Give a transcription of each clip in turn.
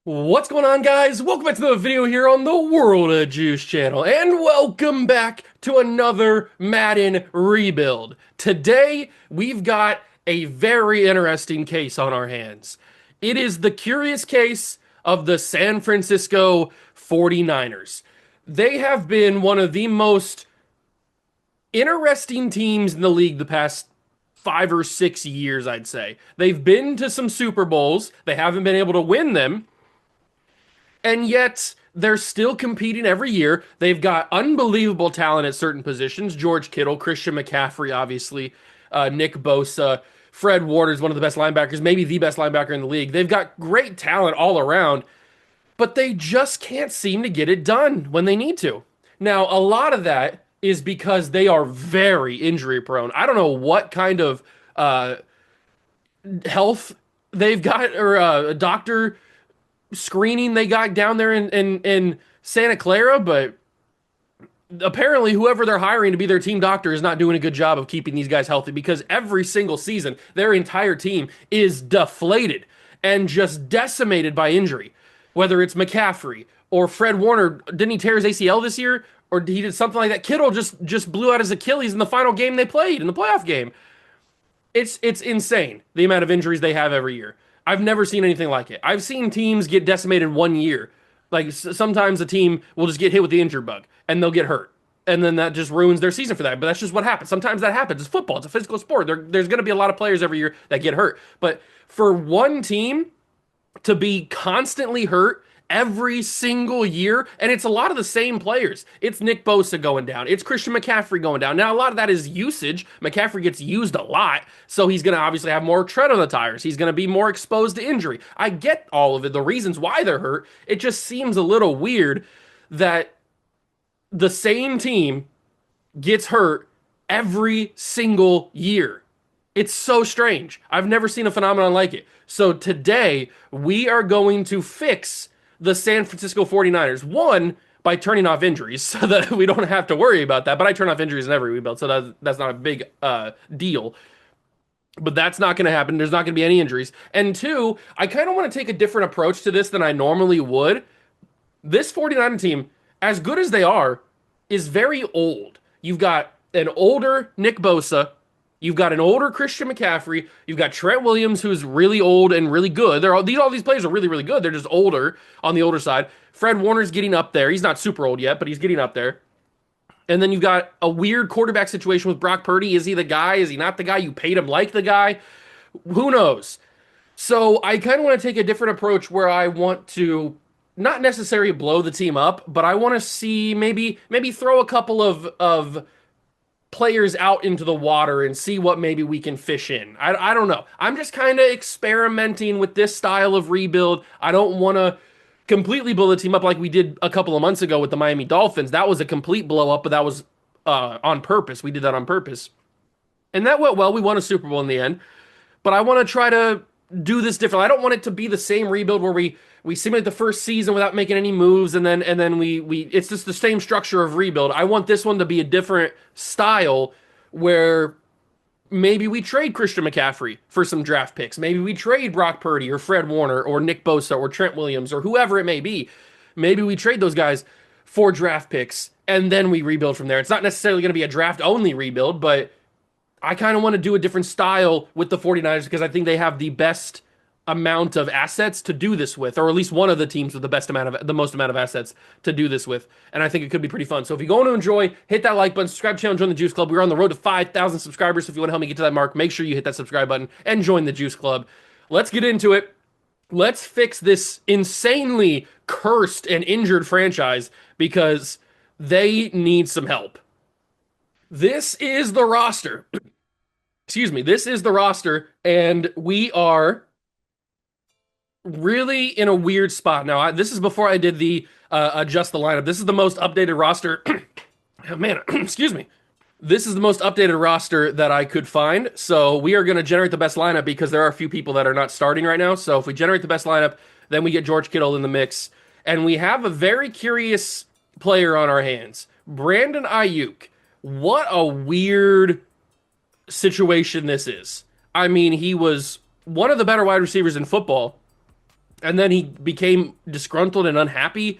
What's going on, guys? Welcome back to the video here on the World of Juice channel, and welcome back to another Madden rebuild. Today, we've got a very interesting case on our hands. It is the curious case of the San Francisco 49ers. They have been one of the most interesting teams in the league the past 5 or 6 years, I'd say. They've been to some Super Bowls, they haven't been able to win them, and yet they're still competing every year. They've got unbelievable talent at certain positions. George Kittle, Christian McCaffrey, obviously, Nick Bosa, Fred Warner is one of the best linebackers, maybe the best linebacker in the league. They've got great talent all around, but they just can't seem to get it done when they need to. Now, a lot of that is because they are very injury prone. I don't know what kind of health they've got, or a doctor screening they got down there in Santa Clara, but apparently whoever they're hiring to be their team doctor is not doing a good job of keeping these guys healthy, because every single season their entire team is deflated and just decimated by injury. Whether it's McCaffrey or Fred Warner, didn't he tear his ACL this year? Or he did something like that. Kittle just blew out his Achilles in the final game they played, in the playoff game. It's insane the amount of injuries they have every year. I've never seen anything like it. I've seen teams get decimated 1 year. Like sometimes a team will just get hit with the injury bug and they'll get hurt. And then that just ruins their season for that. But that's just what happens. Sometimes that happens. It's football. It's a physical sport. There's going to be a lot of players every year that get hurt. But for one team to be constantly hurt every single year, and it's a lot of the same players. It's Nick Bosa going down. It's Christian McCaffrey going down. Now, a lot of that is usage. McCaffrey gets used a lot, so he's going to obviously have more tread on the tires. He's going to be more exposed to injury. I get all of it, the reasons why they're hurt. It just seems a little weird that the same team gets hurt every single year. It's so strange. I've never seen a phenomenon like it. So today, we are going to fix the San Francisco 49ers. One, by turning off injuries so that we don't have to worry about that. But I turn off injuries in every rebuild, so that's not a big deal. But that's not going to happen. There's not going to be any injuries. And two, I kind of want to take a different approach to this than I normally would. This 49er team, as good as they are, is very old. You've got an older Nick Bosa. You've got an older Christian McCaffrey. You've got Trent Williams, who's really old and really good. All these players are really, really good. They're just older, on the older side. Fred Warner's getting up there. He's not super old yet, but he's getting up there. And then you've got a weird quarterback situation with Brock Purdy. Is he the guy? Is he not the guy? You paid him like the guy? Who knows? So I kind of want to take a different approach where I want to not necessarily blow the team up, but I want to see maybe throw a couple of players out into the water and see what maybe we can fish in. I don't know. I'm just kind of experimenting with this style of rebuild. I don't want to completely blow the team up like we did a couple of months ago with the Miami Dolphins. That was a complete blow up, but that was on purpose. We did that on purpose. And that went well. We won a Super Bowl in the end. But I want to try to do this different. I don't want it to be the same rebuild where we simulate the first season without making any moves, and then we it's just the same structure of rebuild. I want this one to be a different style where maybe we trade Christian McCaffrey for some draft picks. Maybe we trade Brock Purdy or Fred Warner or Nick Bosa or Trent Williams or whoever it may be. Maybe we trade those guys for draft picks and then we rebuild from there. It's not necessarily going to be a draft only rebuild, but I kind of want to do a different style with the 49ers because I think they have the best amount of assets to do this with, or at least one of the teams with the most amount of assets to do this with. And I think it could be pretty fun. So if you're going to enjoy, hit that like button, subscribe to the channel, join the Juice Club. We're on the road to 5,000 subscribers. So if you want to help me get to that mark, make sure you hit that subscribe button and join the Juice Club. Let's get into it. Let's fix this insanely cursed and injured franchise because they need some help. This is the roster. Excuse me. This is the roster, and we are really in a weird spot now. This is before I did the adjust the lineup. This is the most updated roster. Oh, man, excuse me. This is the most updated roster that I could find. So we are going to generate the best lineup because there are a few people that are not starting right now. So if we generate the best lineup, then we get George Kittle in the mix. And we have a very curious player on our hands. Brandon Ayuk. What a weird situation this is. I mean, he was one of the better wide receivers in football And then he became disgruntled and unhappy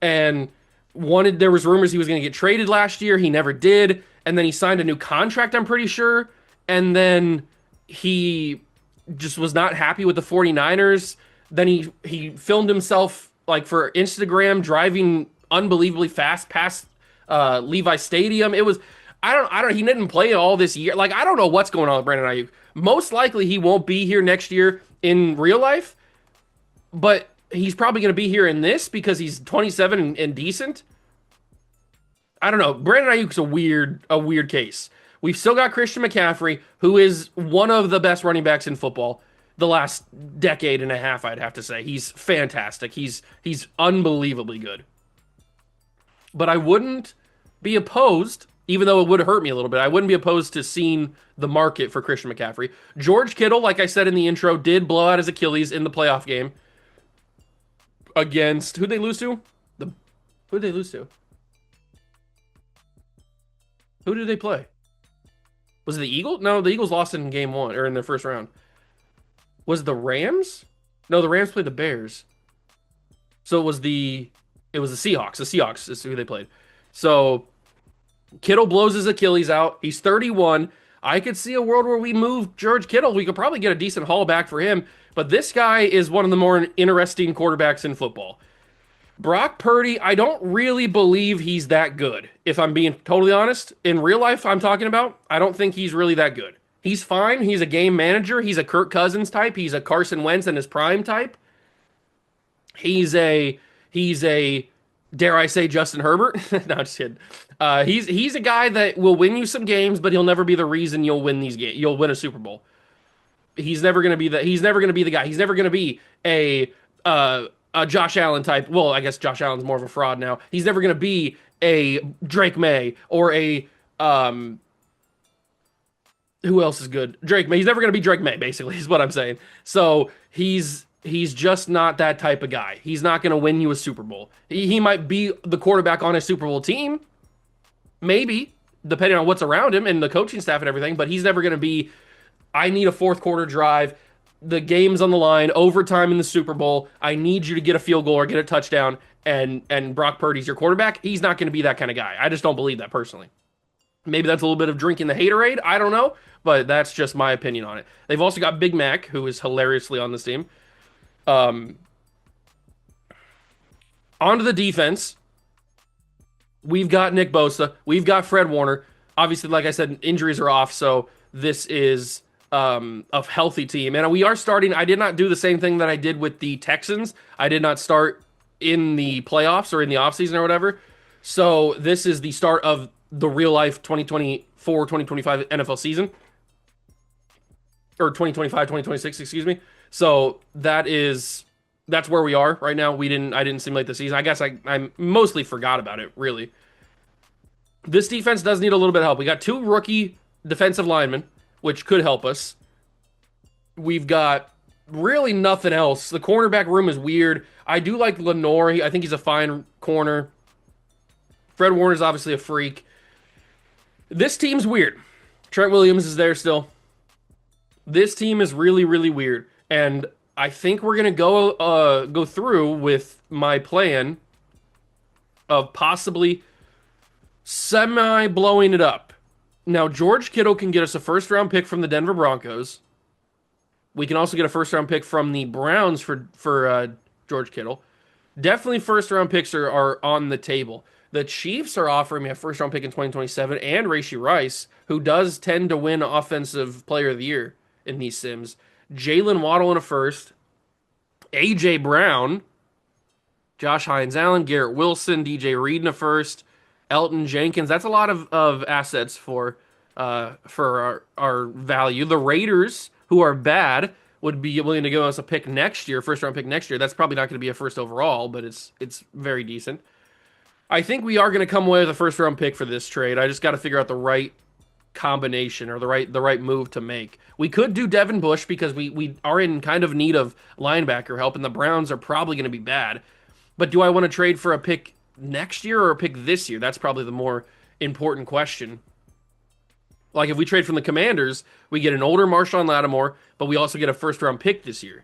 and wanted there was rumors he was going to get traded last year. He never did. And then he signed a new contract, I'm pretty sure. And then he just was not happy with the 49ers. Then he filmed himself like for Instagram driving unbelievably fast past Levi Stadium. It was he didn't play all this year. Like I don't know what's going on with Brandon Ayuk. Most likely he won't be here next year in real life, but he's probably going to be here in this because he's 27 and decent. I don't know. Brandon Ayuk's a weird case. We've still got Christian McCaffrey, who is one of the best running backs in football the last decade and a half, I'd have to say. He's fantastic. He's unbelievably good. But I wouldn't be opposed, even though it would hurt me a little bit. I wouldn't be opposed to seeing the market for Christian McCaffrey. George Kittle, like I said in the intro, did blow out his Achilles in the playoff game against who'd they lose to? The who'd they lose to? Who did they play? Was it the Eagles? No, the Eagles lost in game one or in their first round. Was it the Rams? No, the Rams played the Bears. So it was the Seahawks. The Seahawks is who they played. So Kittle blows his Achilles out. He's 31. I could see a world where we move George Kittle. We could probably get a decent haul back for him. But this guy is one of the more interesting quarterbacks in football. Brock Purdy, I don't really believe he's that good. If I'm being totally honest, in real life, I'm talking about, I don't think he's really that good. He's fine. He's a game manager. He's a Kirk Cousins type. He's a Carson Wentz in his prime type. He's a dare I say Justin Herbert? No, just kidding. He's a guy that will win you some games, but he'll never be the reason you'll win these games. You'll win a Super Bowl. He's never gonna be the. He's never gonna be the guy. He's never gonna be a Josh Allen type. Well, I guess Josh Allen's more of a fraud now. He's never gonna be a Drake May or a who else is good? Drake May. He's never gonna be Drake May. Basically, is what I'm saying. So he's just not that type of guy. He's not gonna win you a Super Bowl. He might be the quarterback on a Super Bowl team, maybe depending on what's around him and the coaching staff and everything. But he's never gonna be. I need a fourth quarter drive. The game's on the line, overtime in the Super Bowl. I need you to get a field goal or get a touchdown, and Brock Purdy's your quarterback. He's not going to be that kind of guy. I just don't believe that personally. Maybe that's a little bit of drinking the haterade. I don't know, but that's just my opinion on it. They've also got Big Mac, who is hilariously on this team. On to the defense. We've got Nick Bosa. We've got Fred Warner. Obviously, like I said, injuries are off, so this is a healthy team. And we are starting. I did not do the same thing that I did with the Texans. I did not start in the playoffs or in the offseason or whatever. So this is the start of the real life 2024-2025 NFL season. Or 2025-2026, excuse me. So that's where we are right now. I didn't simulate the season. I guess I mostly forgot about it, really. This defense does need a little bit of help. We got two rookie defensive linemen, which could help us. We've got really nothing else. The cornerback room is weird. I do like Lenore. I think he's a fine corner. Fred Warner's obviously a freak. This team's weird. Trent Williams is there still. This team is really, really weird. And I think we're going to go through with my plan of possibly semi-blowing it up. Now, George Kittle can get us a first-round pick from the Denver Broncos. We can also get a first-round pick from the Browns for George Kittle. Definitely first-round picks are on the table. The Chiefs are offering me a first-round pick in 2027 and Rashee Rice, who does tend to win Offensive Player of the Year in these sims. Jalen Waddle in a first. A.J. Brown. Josh Hines-Allen, Garrett Wilson, DJ Reed in a first. Elton Jenkins. That's a lot of assets for our value. The Raiders, who are bad, would be willing to give us a pick next year, first round pick next year. That's probably not going to be a first overall, but it's very decent. I think we are going to come away with a first round pick for this trade. I just got to figure out the right combination or the right move to make. We could do Devin Bush because we are in kind of need of linebacker help, and the Browns are probably going to be bad. But do I want to trade for a pick next year or a pick this year? That's probably the more important question. Like if we trade from the Commanders, we get an older Marshawn Lattimore, but we also get a first round pick this year.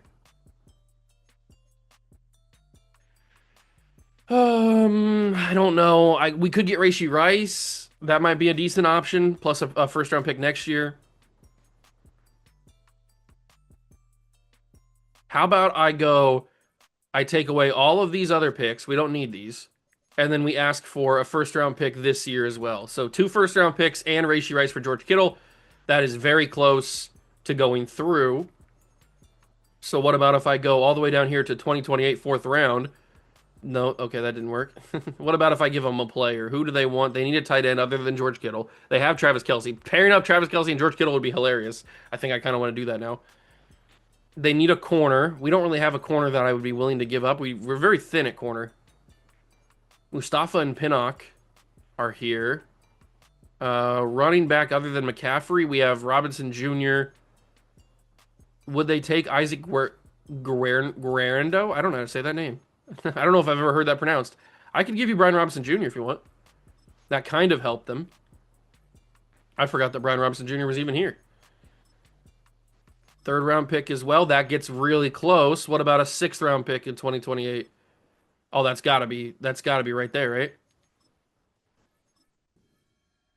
I don't know. We could get Rashee Rice. That might be a decent option, plus a first round pick next year. How about I take away all of these other picks. We don't need these. And then we ask for a first round pick this year as well. So two first round picks and Rashee Rice for George Kittle. That is very close to going through. So what about if I go all the way down here to 2028 fourth round? No, okay, that didn't work. What about if I give them a player? Who do they want? They need a tight end other than George Kittle. They have Travis Kelce. Pairing up Travis Kelce and George Kittle would be hilarious. I think I kind of want to do that now. They need a corner. We don't really have a corner that I would be willing to give up. We're very thin at corner. Mustafa and Pinnock are here. Running back other than McCaffrey, we have Robinson Jr. Would they take Isaac Guerrero? I don't know how to say that name. I don't know if I've ever heard that pronounced. I could give you Brian Robinson Jr. if you want. That kind of helped them. I forgot that Brian Robinson Jr. was even here. Third round pick as well. That gets really close. What about a sixth round pick in 2028? Oh, that's gotta be right there, right?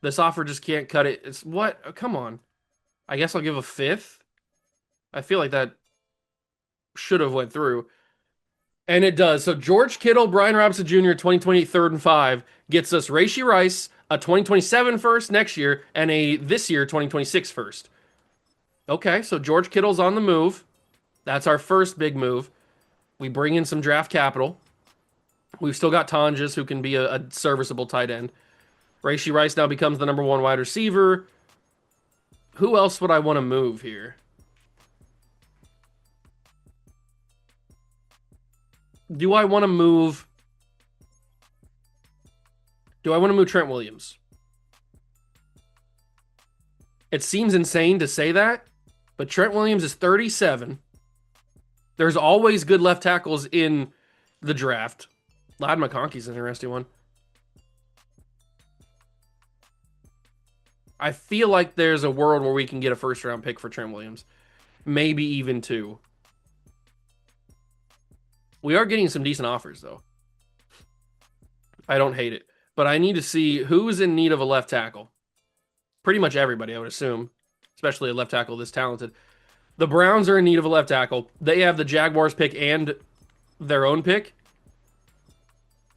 This offer just can't cut it. It's what? Oh, come on. I guess I'll give a fifth. I feel like that should have went through. And it does. So George Kittle, Brian Robinson Jr., 2028 third and five gets us Rashee Rice, a 2027 first next year, and a this year 2026 first. Okay, so George Kittle's on the move. That's our first big move. We bring in some draft capital. We've still got Tonjes, who can be a serviceable tight end. Rashee Rice now becomes the number one wide receiver. Who else would I want to move here? Do I want to move? Do I want to move Trent Williams? It seems insane to say that, but Trent Williams is 37. There's always good left tackles in the draft. Ladd McConkey's an interesting one. I feel like there's a world where we can get a first round pick for Trent Williams. Maybe even two. We are getting some decent offers, though. I don't hate it. But I need to see who's in need of a left tackle. Pretty much everybody, I would assume. Especially a left tackle this talented. The Browns are in need of a left tackle. They have the Jaguars pick and their own pick.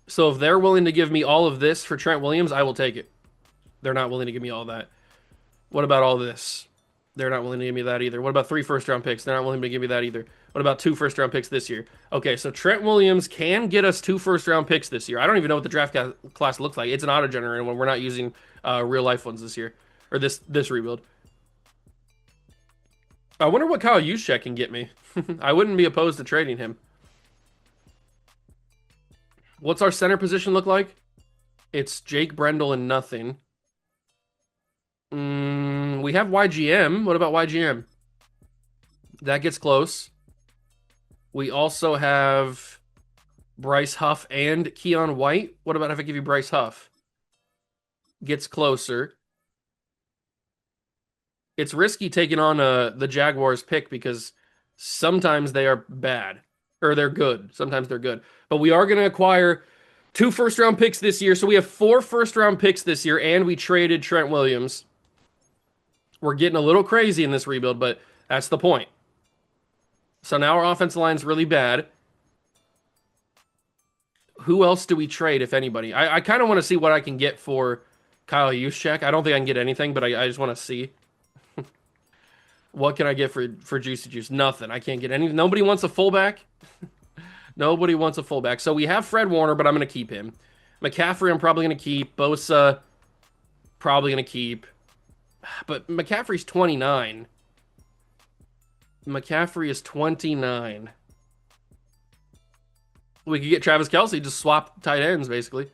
So if they're willing to give me all of this for Trent Williams, I will take it. They're not willing to give me all that. What about all this? They're not willing to give me that either. What about 3 first-round picks? They're not willing to give me that either. What about 2 first-round picks this year? Okay, so Trent Williams can get us 2 first-round picks this year. I don't even know what the draft class looks like. It's an auto-generator when we're not using real-life ones this year. Or this rebuild. I wonder what Kyle Juszczyk can get me. I wouldn't be opposed to trading him. What's our center position look like? It's Jake Brendel and nothing. We have YGM. What about YGM? That gets close. We also have Bryce Huff and Keon White. What about if I give you Bryce Huff? Gets closer. It's risky taking on the Jaguars pick because sometimes they are bad. Or they're good. Sometimes they're good. But we are going to acquire 2 first-round picks this year. So we have 4 first-round picks this year, and we traded Trent Williams. We're getting a little crazy in this rebuild, but that's the point. So now our offensive line's really bad. Who else do we trade, if anybody? I kind of want to see what I can get for Kyle Juszczyk. I don't think I can get anything, but I just want to see. What can I get for Juicy Juice? Nothing. I can't get any. Nobody wants a fullback. Nobody wants a fullback. So we have Fred Warner, but I'm going to keep him. McCaffrey, I'm probably going to keep. Bosa, probably going to keep. But McCaffrey's 29. McCaffrey is 29. We could get Travis Kelce, just swap tight ends, basically.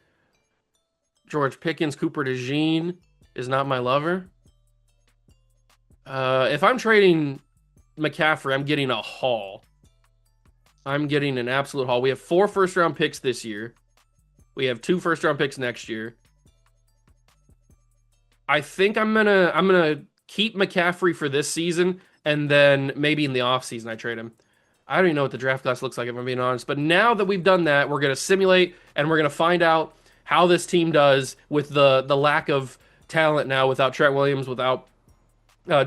George Pickens, Cooper DeJean is not my lover. If I'm trading McCaffrey, I'm getting a haul. I'm getting an absolute haul. We have 4 first-round picks this year. We have 2 first-round picks next year. I think I'm gonna keep McCaffrey for this season, and then maybe in the offseason I trade him. I don't even know what the draft class looks like, if I'm being honest. But now that we've done that, we're going to simulate and we're going to find out how this team does with the lack of talent now, without Trent Williams, without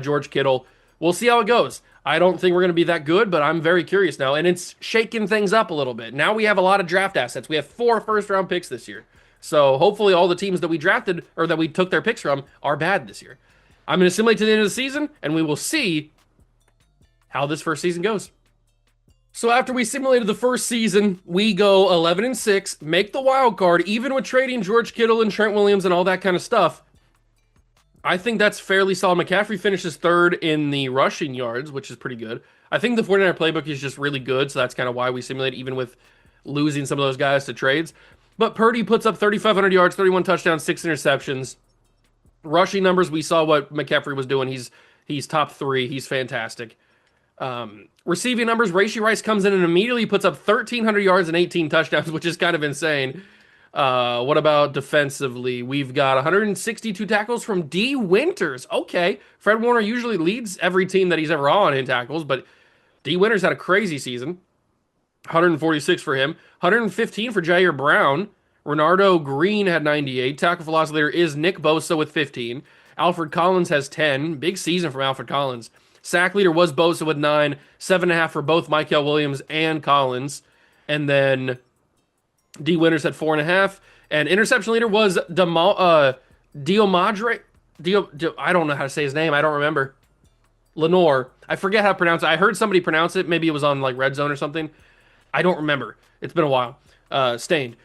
George Kittle. We'll see how it goes. I don't think we're going to be that good, but I'm very curious now. And it's shaking things up a little bit. Now we have a lot of draft assets. We have 4 first round picks this year. So hopefully all the teams that we drafted or that we took their picks from are bad this year. I'm going to simulate to the end of the season, and we will see how this first season goes. So after we simulated the first season, we go 11-6, make the wild card, even with trading George Kittle and Trent Williams and all that kind of stuff. I think that's fairly solid. McCaffrey finishes third in the rushing yards, which is pretty good. I think the 49er playbook is just really good, so that's kind of why we simulate, even with losing some of those guys to trades. But Purdy puts up 3,500 yards, 31 touchdowns, 6 interceptions. Rushing numbers, we saw what McCaffrey was doing. He's top 3. He's fantastic. Receiving numbers, Rashee Rice comes in and immediately puts up 1,300 yards and 18 touchdowns, which is kind of insane. What about defensively? We've got 162 tackles from D. Winters. Okay. Fred Warner usually leads every team that he's ever on in tackles, but D. Winters had a crazy season. 146 for him. 115 for Jair Brown. Renardo Green had 98. Tackle for loss leader is Nick Bosa with 15. Alfred Collins has 10. Big season from Alfred Collins. Sack leader was Bosa with 9. 7.5 for both Michael Williams and Collins. And then D. Winters had 4.5. And interception leader was Diomadre. I don't know how to say his name. I don't remember. Lenore. I forget how to pronounce it. I heard somebody pronounce it. Maybe it was on like Red Zone or something. I don't remember. It's been a while. Stained.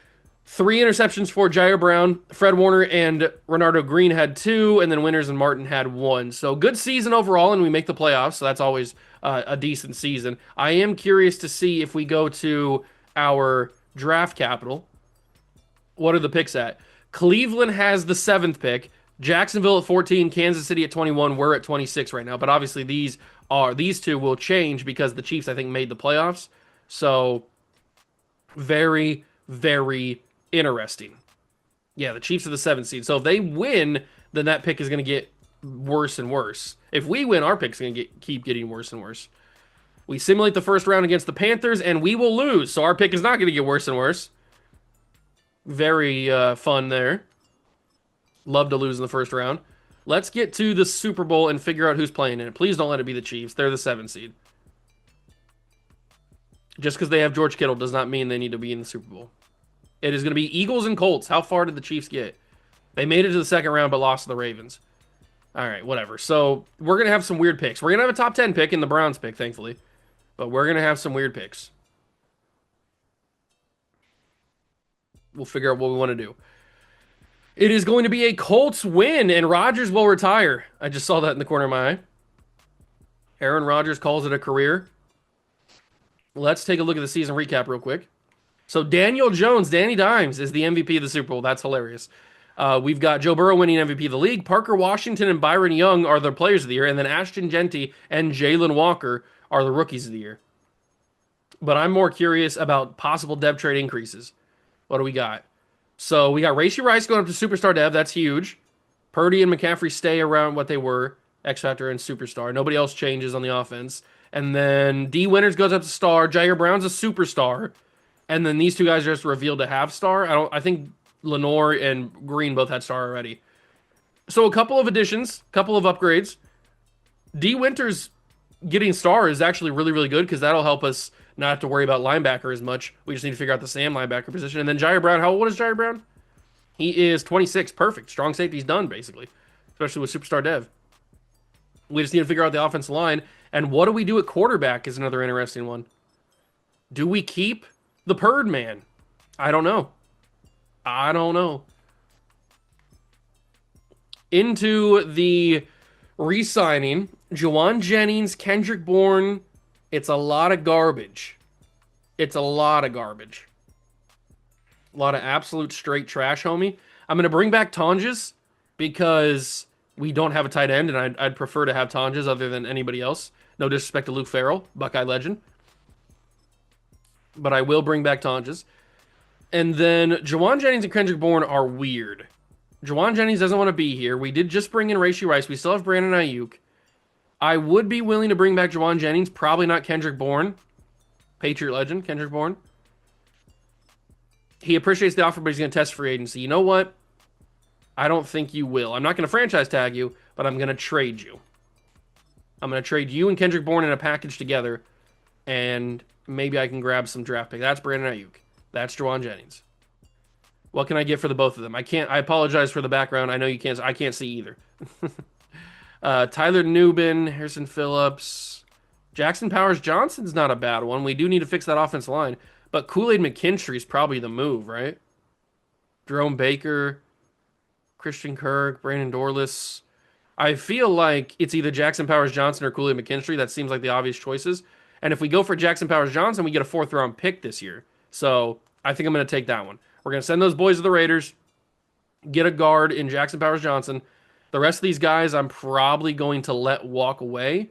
3 interceptions for Jair Brown. Fred Warner and Renardo Green had 2, and then Winters and Martin had 1. So good season overall, and we make the playoffs, so that's always a decent season. I am curious to see if we go to our draft capital. What are the picks at? Cleveland has the 7th pick. Jacksonville at 14, Kansas City at 21. We're at 26 right now, but obviously these two will change because the Chiefs, I think, made the playoffs. So very, very interesting. Yeah, the Chiefs are the 7th seed. So if they win, then that pick is going to get worse and worse. If we win, our pick's going to keep getting worse and worse. We simulate the first round against the Panthers, and we will lose. So our pick is not going to get worse and worse. Very fun there. Love to lose in the first round. Let's get to the Super Bowl and figure out who's playing in it. Please don't let it be the Chiefs. They're the 7th seed. Just because they have George Kittle does not mean they need to be in the Super Bowl. It is going to be Eagles and Colts. How far did the Chiefs get? They made it to the second round but lost to the Ravens. All right, whatever. So we're going to have some weird picks. We're going to have a top 10 pick in the Browns pick, thankfully. But we're going to have some weird picks. We'll figure out what we want to do. It is going to be a Colts win, and Rodgers will retire. I just saw that in the corner of my eye. Aaron Rodgers calls it a career. Let's take a look at the season recap real quick. So Daniel Jones, Danny Dimes, is the MVP of the Super Bowl. That's hilarious. We've got Joe Burrow winning MVP of the league. Parker Washington and Byron Young are the players of the year. And then Ashton Genty and Jalen Walker are the rookies of the year. But I'm more curious about possible dev trade increases. What do we got? So we got Rashee Rice going up to superstar dev. That's huge. Purdy and McCaffrey stay around what they were. X Factor and superstar. Nobody else changes on the offense. And then D. Winters goes up to star. Jair Brown's a superstar. And then these two guys are just revealed to have star. I think Lenore and Green both had star already. So a couple of additions, couple of upgrades. D. Winters getting star is actually really, really good because that'll help us not have to worry about linebacker as much. We just need to figure out the Sam linebacker position. And then Jair Brown, how old is Jair Brown? He is 26. Perfect. Strong safety's done, basically. Especially with superstar dev. We just need to figure out the offensive line. And what do we do at quarterback is another interesting one. Do we keep the Purd man? I don't know. Into the re-signing, Juwan Jennings, Kendrick Bourne. It's a lot of garbage. A lot of absolute straight trash, homie. I'm going to bring back Tonjes because we don't have a tight end, and I'd prefer to have Tonjes other than anybody else. No disrespect to Luke Farrell, Buckeye legend. But I will bring back Tonjes. And then Juwan Jennings and Kendrick Bourne are weird. Juwan Jennings doesn't want to be here. We did just bring in Rashee Rice. We still have Brandon Ayuk. I would be willing to bring back Juwan Jennings. Probably not Kendrick Bourne. Patriot legend, Kendrick Bourne. He appreciates the offer, but he's going to test free agency. You know what? I don't think you will. I'm not going to franchise tag you, but I'm going to trade you. I'm going to trade you and Kendrick Bourne in a package together, and maybe I can grab some draft pick. That's Brandon Ayuk. That's Jawan Jennings. What can I get for the both of them? I can't. I apologize for the background. I know you can't. I can't see either. Tyler Nubin, Harrison Phillips, Jackson Powers Johnson's not a bad one. We do need to fix that offensive line, but Kool-Aid McKinstry is probably the move, right? Jerome Baker, Christian Kirk, Brandon Dorless. I feel like it's either Jackson Powers Johnson or Kool-Aid McKinstry. That seems like the obvious choices. And if we go for Jackson Powers Johnson, we get a fourth round pick this year. So I think I'm going to take that one. We're going to send those boys to the Raiders, get a guard in Jackson Powers Johnson. The rest of these guys, I'm probably going to let walk away.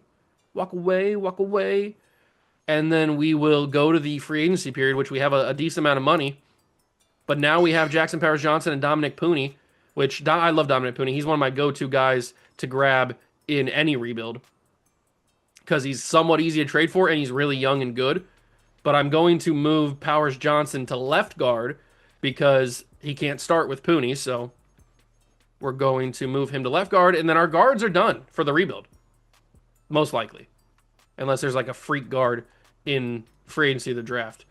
Walk away, walk away. And then we will go to the free agency period, which we have a decent amount of money. But now we have Jackson Powers Johnson and Dominic Pooney, which I love Dominic Pooney. He's one of my go-to guys to grab in any rebuild because he's somewhat easy to trade for and he's really young and good. But I'm going to move Powers Johnson to left guard because he can't start with Pooney. So we're going to move him to left guard, and then our guards are done for the rebuild, most likely, unless there's like a freak guard in free agency of the draft.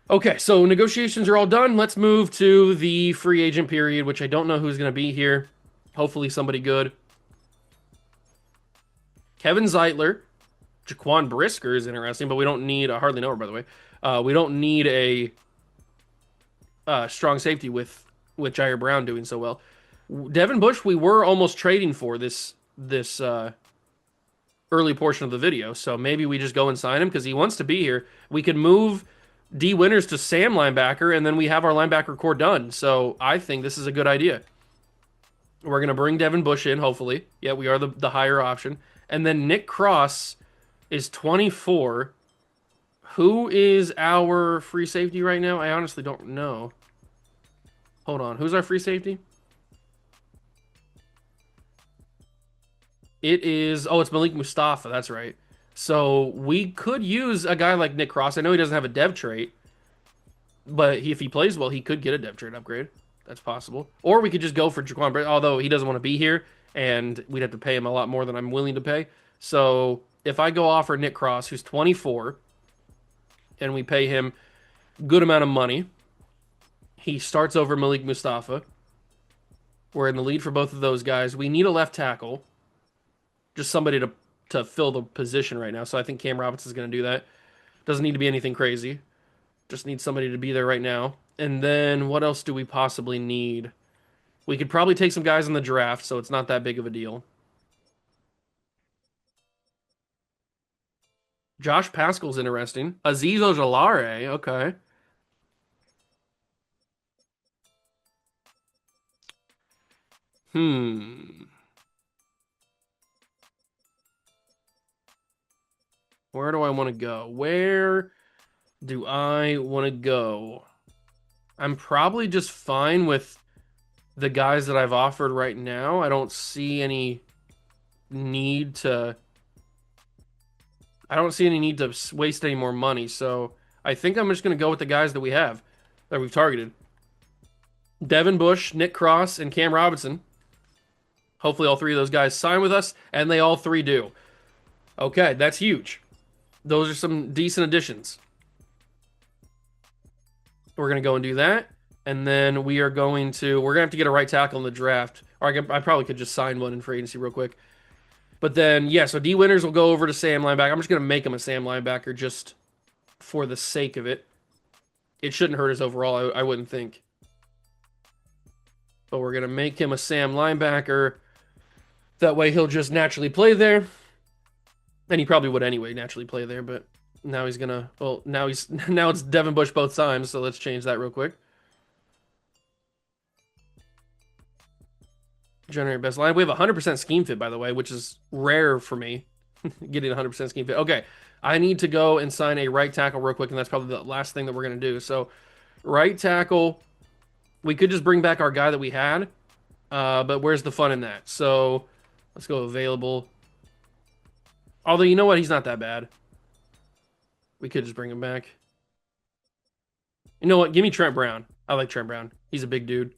Okay, so negotiations are all done. Let's move to the free agent period, which I don't know who's going to be here. Hopefully somebody good. Kevin Zeitler, Jaquan Brisker is interesting, but we don't need, I hardly know her, by the way. We don't need a strong safety with Jair Brown doing so well. Devin Bush, we were almost trading for this early portion of the video, so maybe we just go and sign him because he wants to be here. We could move D Winters to Sam linebacker, and then we have our linebacker core done. So I think this is a good idea. We're going to bring Devin Bush in, hopefully. Yeah, we are the higher option. And then Nick Cross is 24. Who is our free safety right now? I honestly don't know. Hold on. Who's our free safety? It is... Oh, it's Malik Mustafa. That's right. So we could use a guy like Nick Cross. I know he doesn't have a dev trait, but if he plays well, he could get a dev trait upgrade. That's possible. Or we could just go for Jaquan Brisker, although he doesn't want to be here, and we'd have to pay him a lot more than I'm willing to pay. So if I go offer Nick Cross, who's 24, and we pay him a good amount of money, he starts over Malik Mustafa. We're in the lead for both of those guys. We need a left tackle. Just somebody to fill the position right now. So I think Cam Robinson's going to do that. Doesn't need to be anything crazy. Just need somebody to be there right now. And then what else do we possibly need? We could probably take some guys in the draft, so it's not that big of a deal. Josh Pascal's interesting. Azeez Ojulari, okay. Where do I want to go? Where do I want to go? I'm probably just fine with the guys that I've offered right now. I don't see any need to... I don't see any need to waste any more money, so I think I'm just going to go with the guys that we have, that we've targeted. Devin Bush, Nick Cross, and Cam Robinson. Hopefully all three of those guys sign with us, and they all three do. Okay, that's huge. Those are some decent additions. We're going to go and do that. And then we're going to have to get a right tackle in the draft. Or I probably could just sign one in free agency real quick. But then, yeah, so D Winters will go over to Sam linebacker. I'm just going to make him a Sam linebacker just for the sake of it. It shouldn't hurt his overall, I wouldn't think. But we're going to make him a Sam linebacker. That way he'll just naturally play there. And he probably would anyway naturally play there, but now he's gonna... Well, now it's Devin Bush both times, so let's change that real quick. Generate best line. We have 100% scheme fit, by the way, which is rare for me, getting 100% scheme fit. Okay, I need to go and sign a right tackle real quick, and that's probably the last thing that we're going to do. So, right tackle, we could just bring back our guy that we had, but where's the fun in that? So, let's go available. Although, you know what? He's not that bad. We could just bring him back. You know what? Give me Trent Brown. I like Trent Brown. He's a big dude.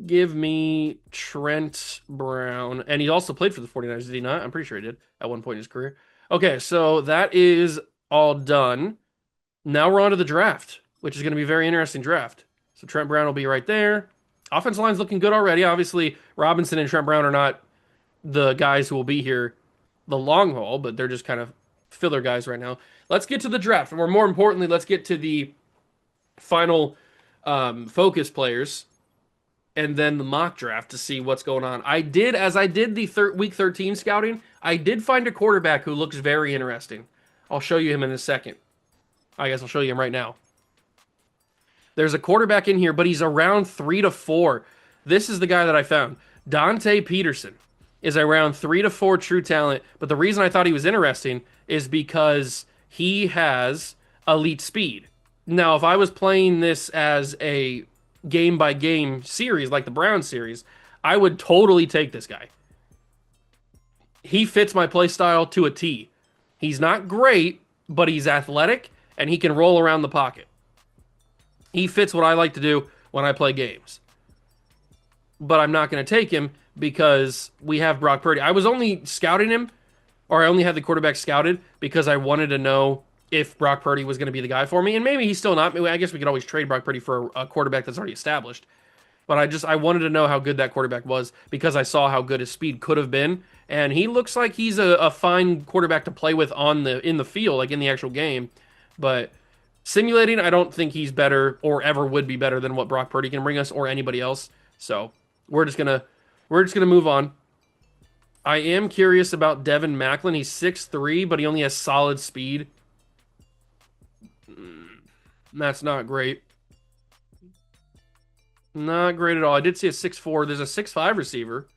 Give me Trent Brown. And he also played for the 49ers, did he not? I'm pretty sure he did at one point in his career. Okay, so that is all done. Now we're on to the draft, which is going to be a very interesting draft. So Trent Brown will be right there. Offensive line's looking good already. Obviously, Robinson and Trent Brown are not the guys who will be here the long haul, but they're just kind of filler guys right now. Let's get to the draft, or more importantly, let's get to the final focus players and then the mock draft to see what's going on. As I did the week 13 scouting, I did find a quarterback who looks very interesting. I'll show you him in a second. I guess I'll show you him right now. There's a quarterback in here, but he's around 3 to 4. This is the guy that I found. Dante Peterson is around 3 to 4 true talent, but the reason I thought he was interesting is because he has elite speed. Now, if I was playing this as a game by game series like the Browns series, I would totally take this guy. He fits my play style to a T. He's not great, but he's athletic and he can roll around the pocket. He fits what I like to do when I play games. But I'm not going to take him because we have Brock Purdy. I was only scouting him, or I only had the quarterback scouted because I wanted to know if Brock Purdy was going to be the guy for me. And maybe he's still not. I guess we could always trade Brock Purdy for a quarterback that's already established. But I wanted to know how good that quarterback was because I saw how good his speed could have been. And he looks like he's a fine quarterback to play with in the field, like in the actual game. But simulating, I don't think he's better or ever would be better than what Brock Purdy can bring us or anybody else. So we're just gonna move on. I am curious about Devin Macklin. He's 6'3", but he only has solid speed. That's not great. Not great at all. I did see a 6'4". There's a 6'5" receiver.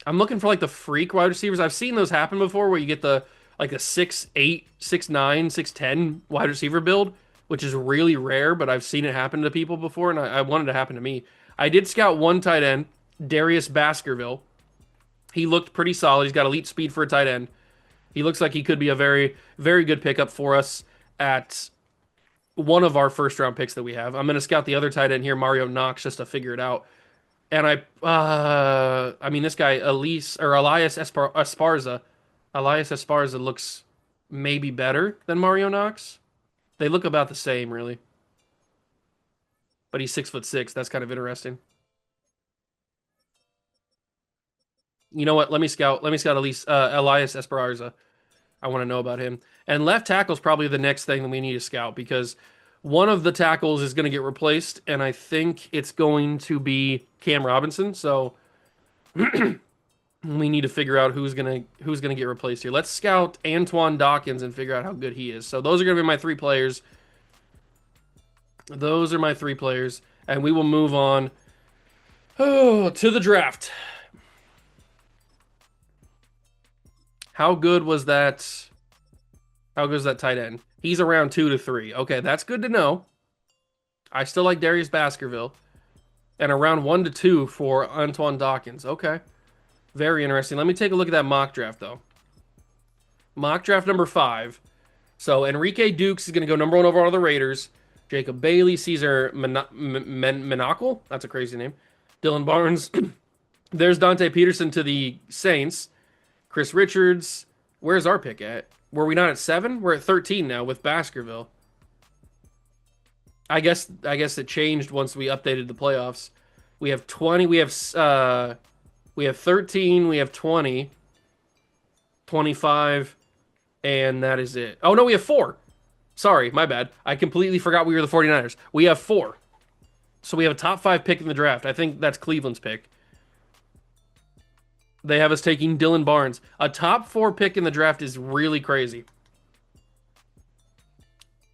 I'm looking for like the freak wide receivers. I've seen those happen before where you get the like a 6'8", 6'9", 6'10" wide receiver build, which is really rare, but I've seen it happen to people before, and I wanted it to happen to me. I did scout one tight end, Darius Baskerville. He looked pretty solid. He's got elite speed for a tight end. He looks like he could be a very, very good pickup for us at one of our first round picks that we have. I'm going to scout the other tight end here, Mario Knox, just to figure it out. And I mean, this guy, Elias Esparza. Elias Esparza looks maybe better than Mario Knox. They look about the same, really. But he's 6'6". That's kind of interesting. You know what? Let me scout Elias Esparza. I want to know about him. And left tackle is probably the next thing that we need to scout because one of the tackles is going to get replaced, and I think it's going to be Cam Robinson. So we need to figure out who's gonna get replaced here. Let's scout Antoine Dawkins and figure out how good he is. So those are going to be my 3 players. Those are my 3 players, and we will move on to the draft. How good was that? How good is that tight end? He's around 2 to 3. Okay, that's good to know. I still like Darius Baskerville. And around 1 to 2 for Antoine Dawkins. Okay. Very interesting. Let me take a look at that mock draft, though. Mock draft number 5. So Enrique Dukes is going to go number 1 overall to the Raiders. Jacob Bailey, Caesar Menacle. That's a crazy name. Dylan Barnes. There's Dante Peterson to the Saints. Chris Richards. Where's our pick at? Were we not at 7? We're at 13 now with Baskerville. I guess it changed once we updated the playoffs. We have 20. We have 13. We have 20. 25. And that is it. Oh, no, we have 4. Sorry, my bad. I completely forgot we were the 49ers. We have 4. So we have a top 5 pick in the draft. I think that's Cleveland's pick. They have us taking Dylan Barnes. A top 4 pick in the draft is really crazy.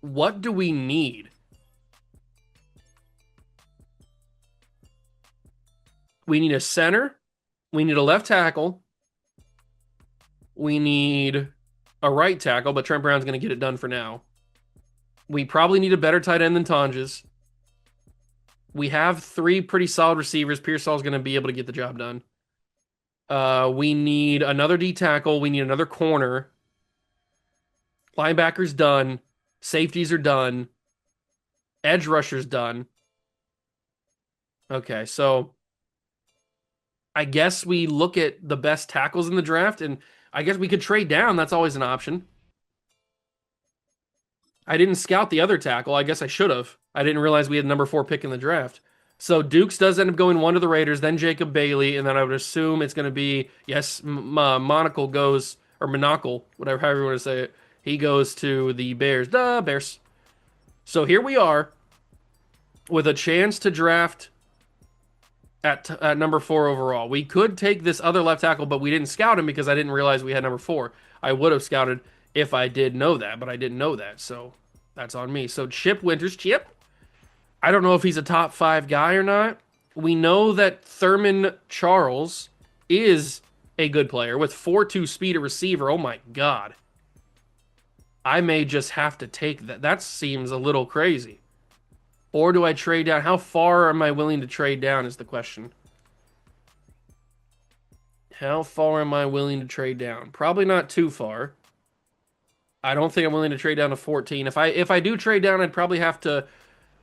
What do we need? We need a center. We need a left tackle. We need a right tackle, but Trent Brown's going to get it done for now. We probably need a better tight end than Tonjes. We have 3 pretty solid receivers. Pearsall's going to be able to get the job done. We need another D tackle. We need another corner. Linebackers done. Safeties are done. Edge rushers done. Okay, so I guess we look at the best tackles in the draft, and I guess we could trade down. That's always an option. I didn't scout the other tackle. I guess I should have. I didn't realize we had number 4 pick in the draft. So Dukes does end up going 1 to the Raiders, then Jacob Bailey, and then I would assume it's going to be, yes, Monocle goes, or Monocle, whatever, however you want to say it. He goes to the Bears. The Bears. So here we are with a chance to draft at number 4 overall. We could take this other left tackle, but we didn't scout him because I didn't realize we had number 4. I would have scouted if I did know that, but I didn't know that, so that's on me. So Chip Winters, Chip. I don't know if he's a top 5 guy or not. We know that Thurman Charles is a good player with 4.2 speed at receiver. Oh my God. I may just have to take that. That seems a little crazy. Or do I trade down? How far am I willing to trade down is the question. How far am I willing to trade down? Probably not too far. I don't think I'm willing to trade down to 14. If I do trade down, I'd probably have to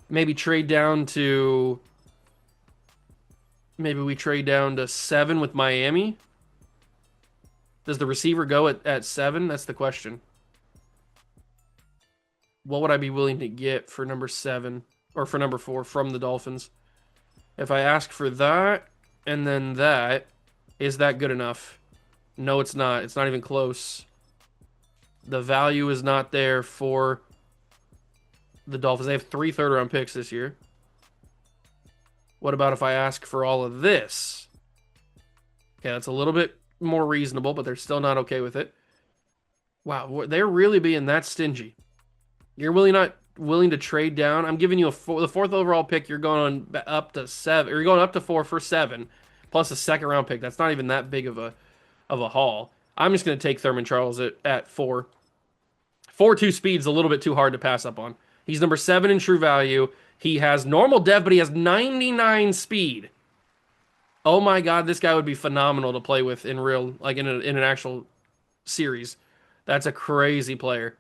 maybe trade down to maybe we trade down to 7 with Miami. Does the receiver go at 7? That's the question. What would I be willing to get for number 7 or for number 4 from the Dolphins? If I ask for that and then that, is that good enough? No, it's not. It's not even close. The value is not there for the Dolphins. They have 3 third-round picks this year. What about if I ask for all of this? Okay, that's a little bit more reasonable, but they're still not okay with it. Wow, they're really being that stingy. You're really not willing to trade down. I'm giving you the 4th overall pick. You're going up to 7, or you're going up to 4 for 7, plus a second-round pick. That's not even that big of a haul. I'm just going to take Thurman Charles at 4. 4.2 speed's a little bit too hard to pass up on. He's number 7 in true value. He has normal dev, but he has 99 speed. Oh my God, this guy would be phenomenal to play with in real, like in an actual series. That's a crazy player.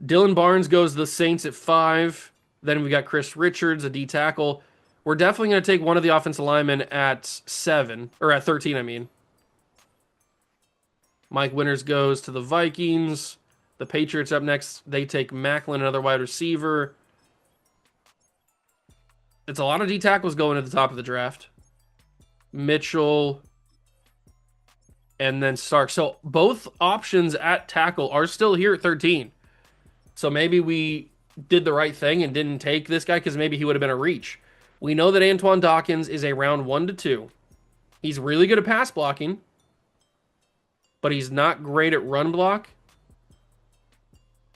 Dylan Barnes goes to the Saints at 5. Then we got Chris Richards, a D tackle. We're definitely going to take one of the offensive linemen at 7, or at 13, I mean. Mike Winters goes to the Vikings. The Patriots up next. They take Macklin, another wide receiver. It's a lot of D tackles going at the top of the draft. Mitchell and then Stark. So both options at tackle are still here at 13. So maybe we did the right thing and didn't take this guy because maybe he would have been a reach. We know that Antoine Dawkins is a round 1 to 2. He's really good at pass blocking, but he's not great at run block.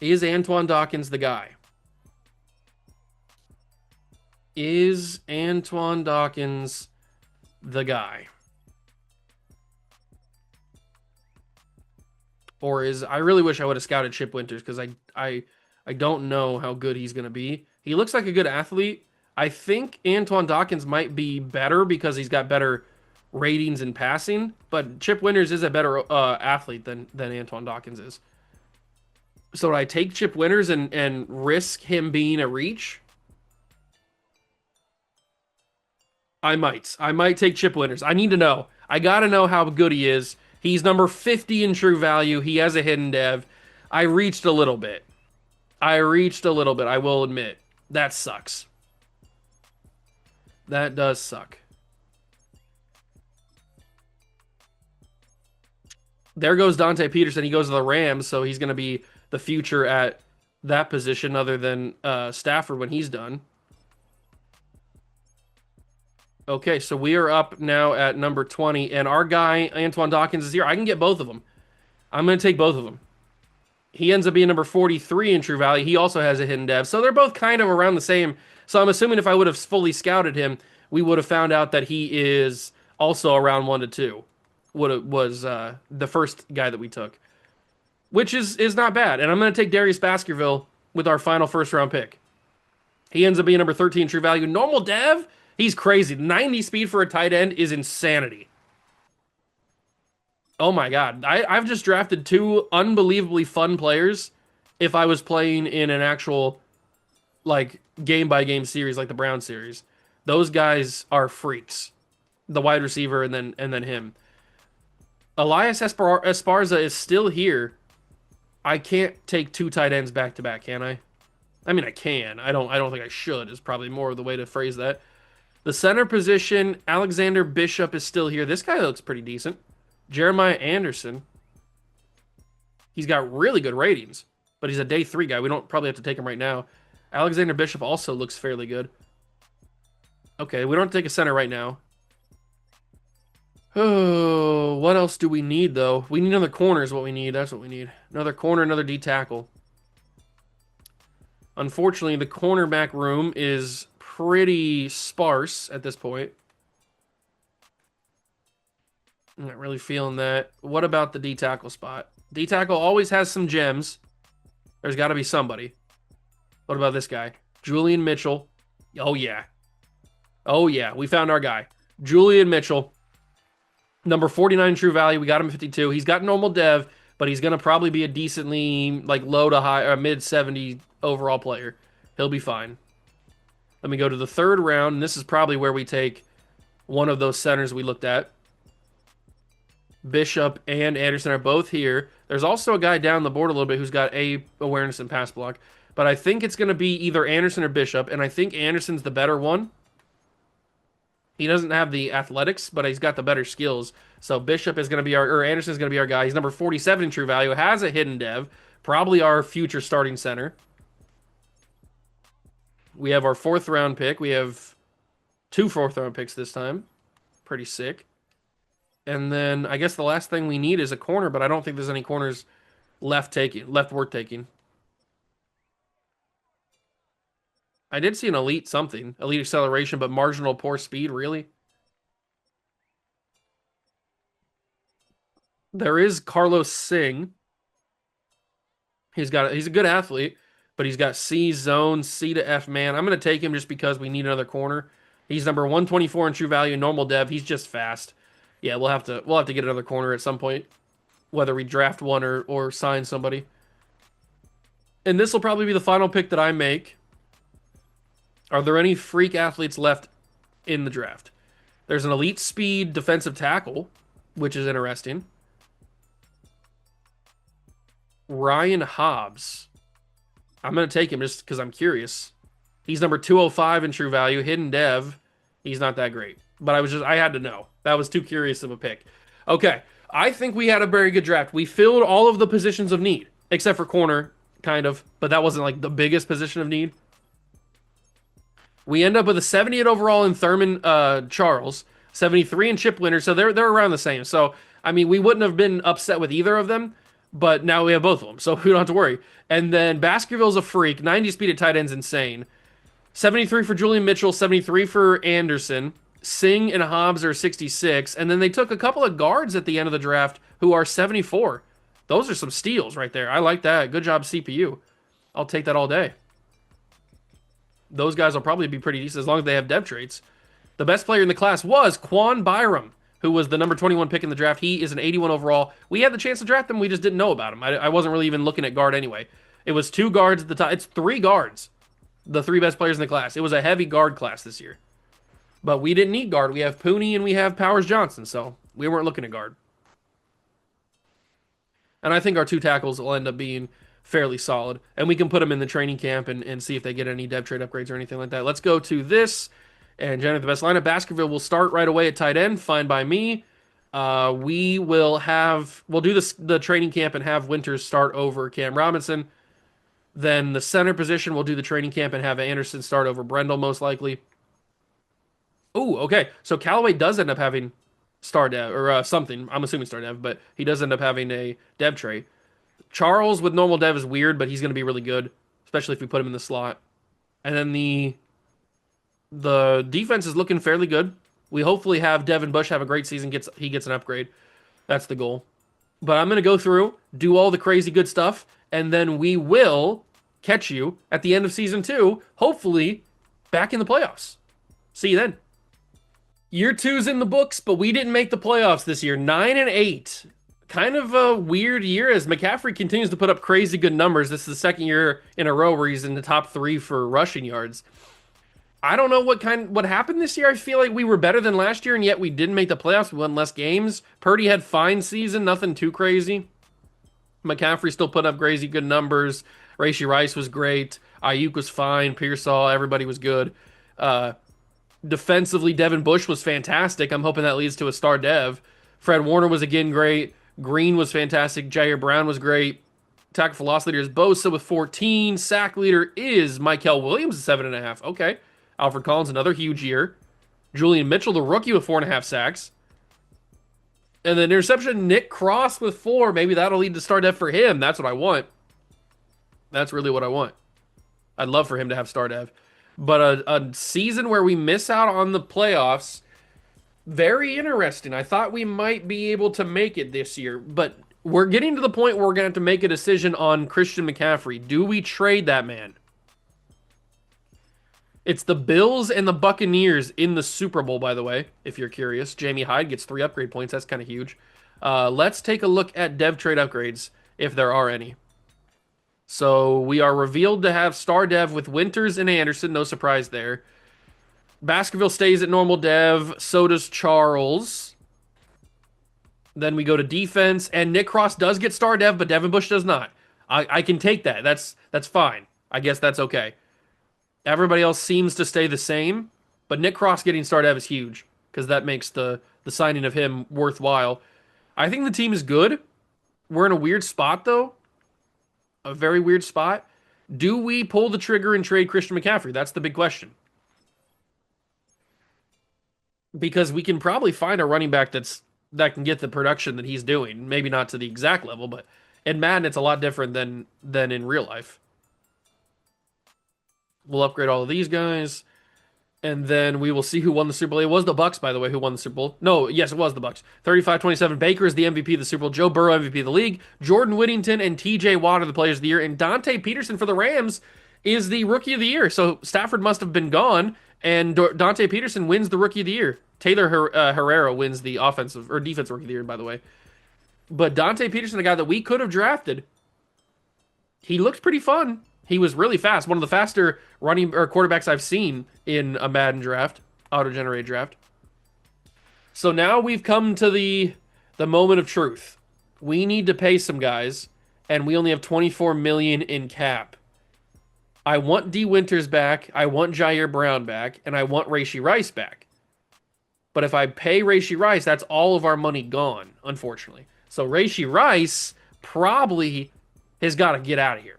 Is Antoine Dawkins the guy? Is Antoine Dawkins the guy? Or is I really wish I would have scouted Chip Winters because I don't know how good he's going to be. He looks like a good athlete. I think Antoine Dawkins might be better because he's got better ratings in passing, but Chip Winters is a better athlete than Antoine Dawkins is. So would I take Chip Winters and risk him being a reach? I might. I might take Chip Winters. I need to know. I got to know how good he is. He's number 50 in true value. He has a hidden dev. I reached a little bit. I will admit. That sucks. That does suck. There goes Dante Peterson. He goes to the Rams, so he's going to be the future at that position other than Stafford when he's done. Okay, so we are up now at number 20, and our guy, Antoine Dawkins, is here. I can get both of them. I'm going to take both of them. He ends up being number 43 in true value. He also has a hidden dev. So they're both kind of around the same. So I'm assuming if I would have fully scouted him, we would have found out that he is also around 1 to 2. Was the first guy that we took, which is not bad. And I'm going to take Darius Baskerville with our final first-round pick. He ends up being number 13 true value. Normal dev? He's crazy. 90 speed for a tight end is insanity. Oh my God. I've just drafted two unbelievably fun players if I was playing in an actual like game by game series like the Brown series. Those guys are freaks. The wide receiver and then him. Elias Esparza is still here. I can't take two tight ends back to back, can I? I mean I can. I don't think I should is probably more of the way to phrase that. The center position, Alexander Bishop is still here. This guy looks pretty decent. Jeremiah Anderson. He's got really good ratings, but he's a day three guy. We don't probably have to take him right now. Alexander Bishop also looks fairly good. Okay, we don't have to take a center right now. Oh, what else do we need though? We need another corner is what we need. That's what we need. Another corner, another D tackle. Unfortunately, the cornerback room is pretty sparse at this point. I'm not really feeling that. What about the D tackle spot? D tackle always has some gems. There's got to be somebody. What about this guy? Julian Mitchell. Oh, yeah. Oh, yeah. We found our guy. Julian Mitchell. Number 49 true value. We got him at 52. He's got normal dev, but he's going to probably be a decently like low to high or mid 70 overall player. He'll be fine. Let me go to the third round. And this is probably where we take one of those centers we looked at. Bishop and Anderson are both here. There's also a guy down the board a little bit who's got A awareness and pass block. But I think it's going to be either Anderson or Bishop, and I think Anderson's the better one. He doesn't have the athletics, but he's got the better skills. So Bishop is going to be or Anderson's going to be our guy. He's number 47 in true value, has a hidden dev, probably our future starting center. We have our fourth round pick. We have two fourth round picks this time. Pretty sick. And then I guess the last thing we need is a corner, but I don't think there's any corners left worth taking. I did see an elite something, elite acceleration, but marginal poor speed, really? There is Carlos Singh. He's a good athlete, but he's got C zone, C to F man. I'm going to take him just because we need another corner. He's number 124 in true value, normal dev. He's just fast. Yeah, we'll have to get another corner at some point, whether we draft one or sign somebody. And this will probably be the final pick that I make. Are there any freak athletes left in the draft? There's an elite speed defensive tackle, which is interesting. Ryan Hobbs. I'm going to take him just because I'm curious. He's number 205 in true value, hidden dev. He's not that great. But I had to know. That was too curious of a pick. Okay. I think we had a very good draft. We filled all of the positions of need, except for corner, kind of. But that wasn't like the biggest position of need. We end up with a 78 overall in Thurman Charles, 73 in Chip Winter, so they're around the same. So I mean, we wouldn't have been upset with either of them, but now we have both of them, so we don't have to worry. And then Baskerville's a freak, 90 speed at tight end's insane. 73 for Julian Mitchell, 73 for Anderson. Singh and Hobbs are 66, and then they took a couple of guards at the end of the draft who are 74. Those are some steals right there. I like that. Good job, CPU. I'll take that all day. Those guys will probably be pretty decent as long as they have depth traits. The best player in the class was Quan Byram, who was the number 21 pick in the draft. He is an 81 overall. We had the chance to draft him. We just didn't know about him. I wasn't really even looking at guard anyway. It was two guards at the top. It's three guards, the three best players in the class. It was a heavy guard class this year. But we didn't need guard. We have Pooney and we have Powers Johnson, so we weren't looking at guard. And I think our two tackles will end up being fairly solid. And we can put them in the training camp and see if they get any depth trade upgrades or anything like that. Let's go to this and generate the best lineup. Baskerville will start right away at tight end. Fine by me. We'll do the training camp and have Winters start over Cam Robinson. Then the center position, we'll do the training camp and have Anderson start over Brendel most likely. Oh, okay. So Callaway does end up having star dev or something. I'm assuming star dev, but he does end up having a dev trait. Charles with normal dev is weird, but he's going to be really good, especially if we put him in the slot. And then the defense is looking fairly good. We hopefully have Devin Bush have a great season. He gets an upgrade. That's the goal. But I'm going to go through, do all the crazy good stuff, and then we will catch you at the end of season 2, hopefully back in the playoffs. See you then. Year 2's in the books, but we didn't make the playoffs this year. 9-8. kind of a weird year as McCaffrey continues to put up crazy good numbers. This is the second year in a row where he's in the top three for rushing yards. I don't know what happened this year. I feel like we were better than last year, and yet we didn't make the playoffs. We won less games. Purdy had fine season, nothing too crazy. McCaffrey still put up crazy good numbers. Rashee Rice was great. Ayuk was fine. Pearsall, everybody was good. Uh, Defensively, Devin Bush was fantastic. I'm hoping that leads to a star dev. Fred Warner was again great. Green was fantastic. Jair Brown was great. Tackle for loss leader is Bosa with 14. Sack leader is Michael Williams at 7.5. Okay. Alfred Collins, another huge year. Julian Mitchell, the rookie, with 4.5 sacks. And then interception, Nick Cross with 4. Maybe that'll lead to star dev for him. That's what I want. That's really what I want. I'd love for him to have star dev. But a season where we miss out on the playoffs, very interesting. I thought we might be able to make it this year, but we're getting to the point where we're going to have to make a decision on Christian McCaffrey. Do we trade that man? It's the Bills and the Buccaneers in the Super Bowl, by the way, if you're curious. Jamie Hyde gets 3 upgrade points. That's kind of huge. Let's take a look at dev trade upgrades, if there are any. So we are revealed to have star dev with Winters and Anderson. No surprise there. Baskerville stays at normal dev. So does Charles. Then we go to defense, and Nick Cross does get star dev, but Devin Bush does not. I can take that. That's fine. I guess that's okay. Everybody else seems to stay the same, but Nick Cross getting star dev is huge because that makes the signing of him worthwhile. I think the team is good. We're in a weird spot, though. A very weird spot. Do we pull the trigger and trade Christian McCaffrey? That's the big question. Because we can probably find a running back that can get the production that he's doing. Maybe not to the exact level, but in Madden it's a lot different than in real life. We'll upgrade all of these guys. And then we will see who won the Super Bowl. It was the Bucks, by the way, who won the Super Bowl. No, yes, it was the Bucks. 35-27. Baker is the MVP of the Super Bowl. Joe Burrow, MVP of the league. Jordan Whittington and TJ Watt are the players of the year. And Dante Peterson for the Rams is the rookie of the year. So Stafford must have been gone, and Dante Peterson wins the rookie of the year. Taylor Herrera wins the offensive or defensive rookie of the year, by the way. But Dante Peterson, the guy that we could have drafted, he looked pretty fun. He was really fast. One of the faster running or quarterbacks I've seen in a Madden draft, auto-generated draft. So now we've come to the moment of truth. We need to pay some guys, and we only have 24 million in cap. I want D. Winters back, I want Jair Brown back, and I want Rashee Rice back. But if I pay Rashee Rice, that's all of our money gone, unfortunately. So Rashee Rice probably has got to get out of here.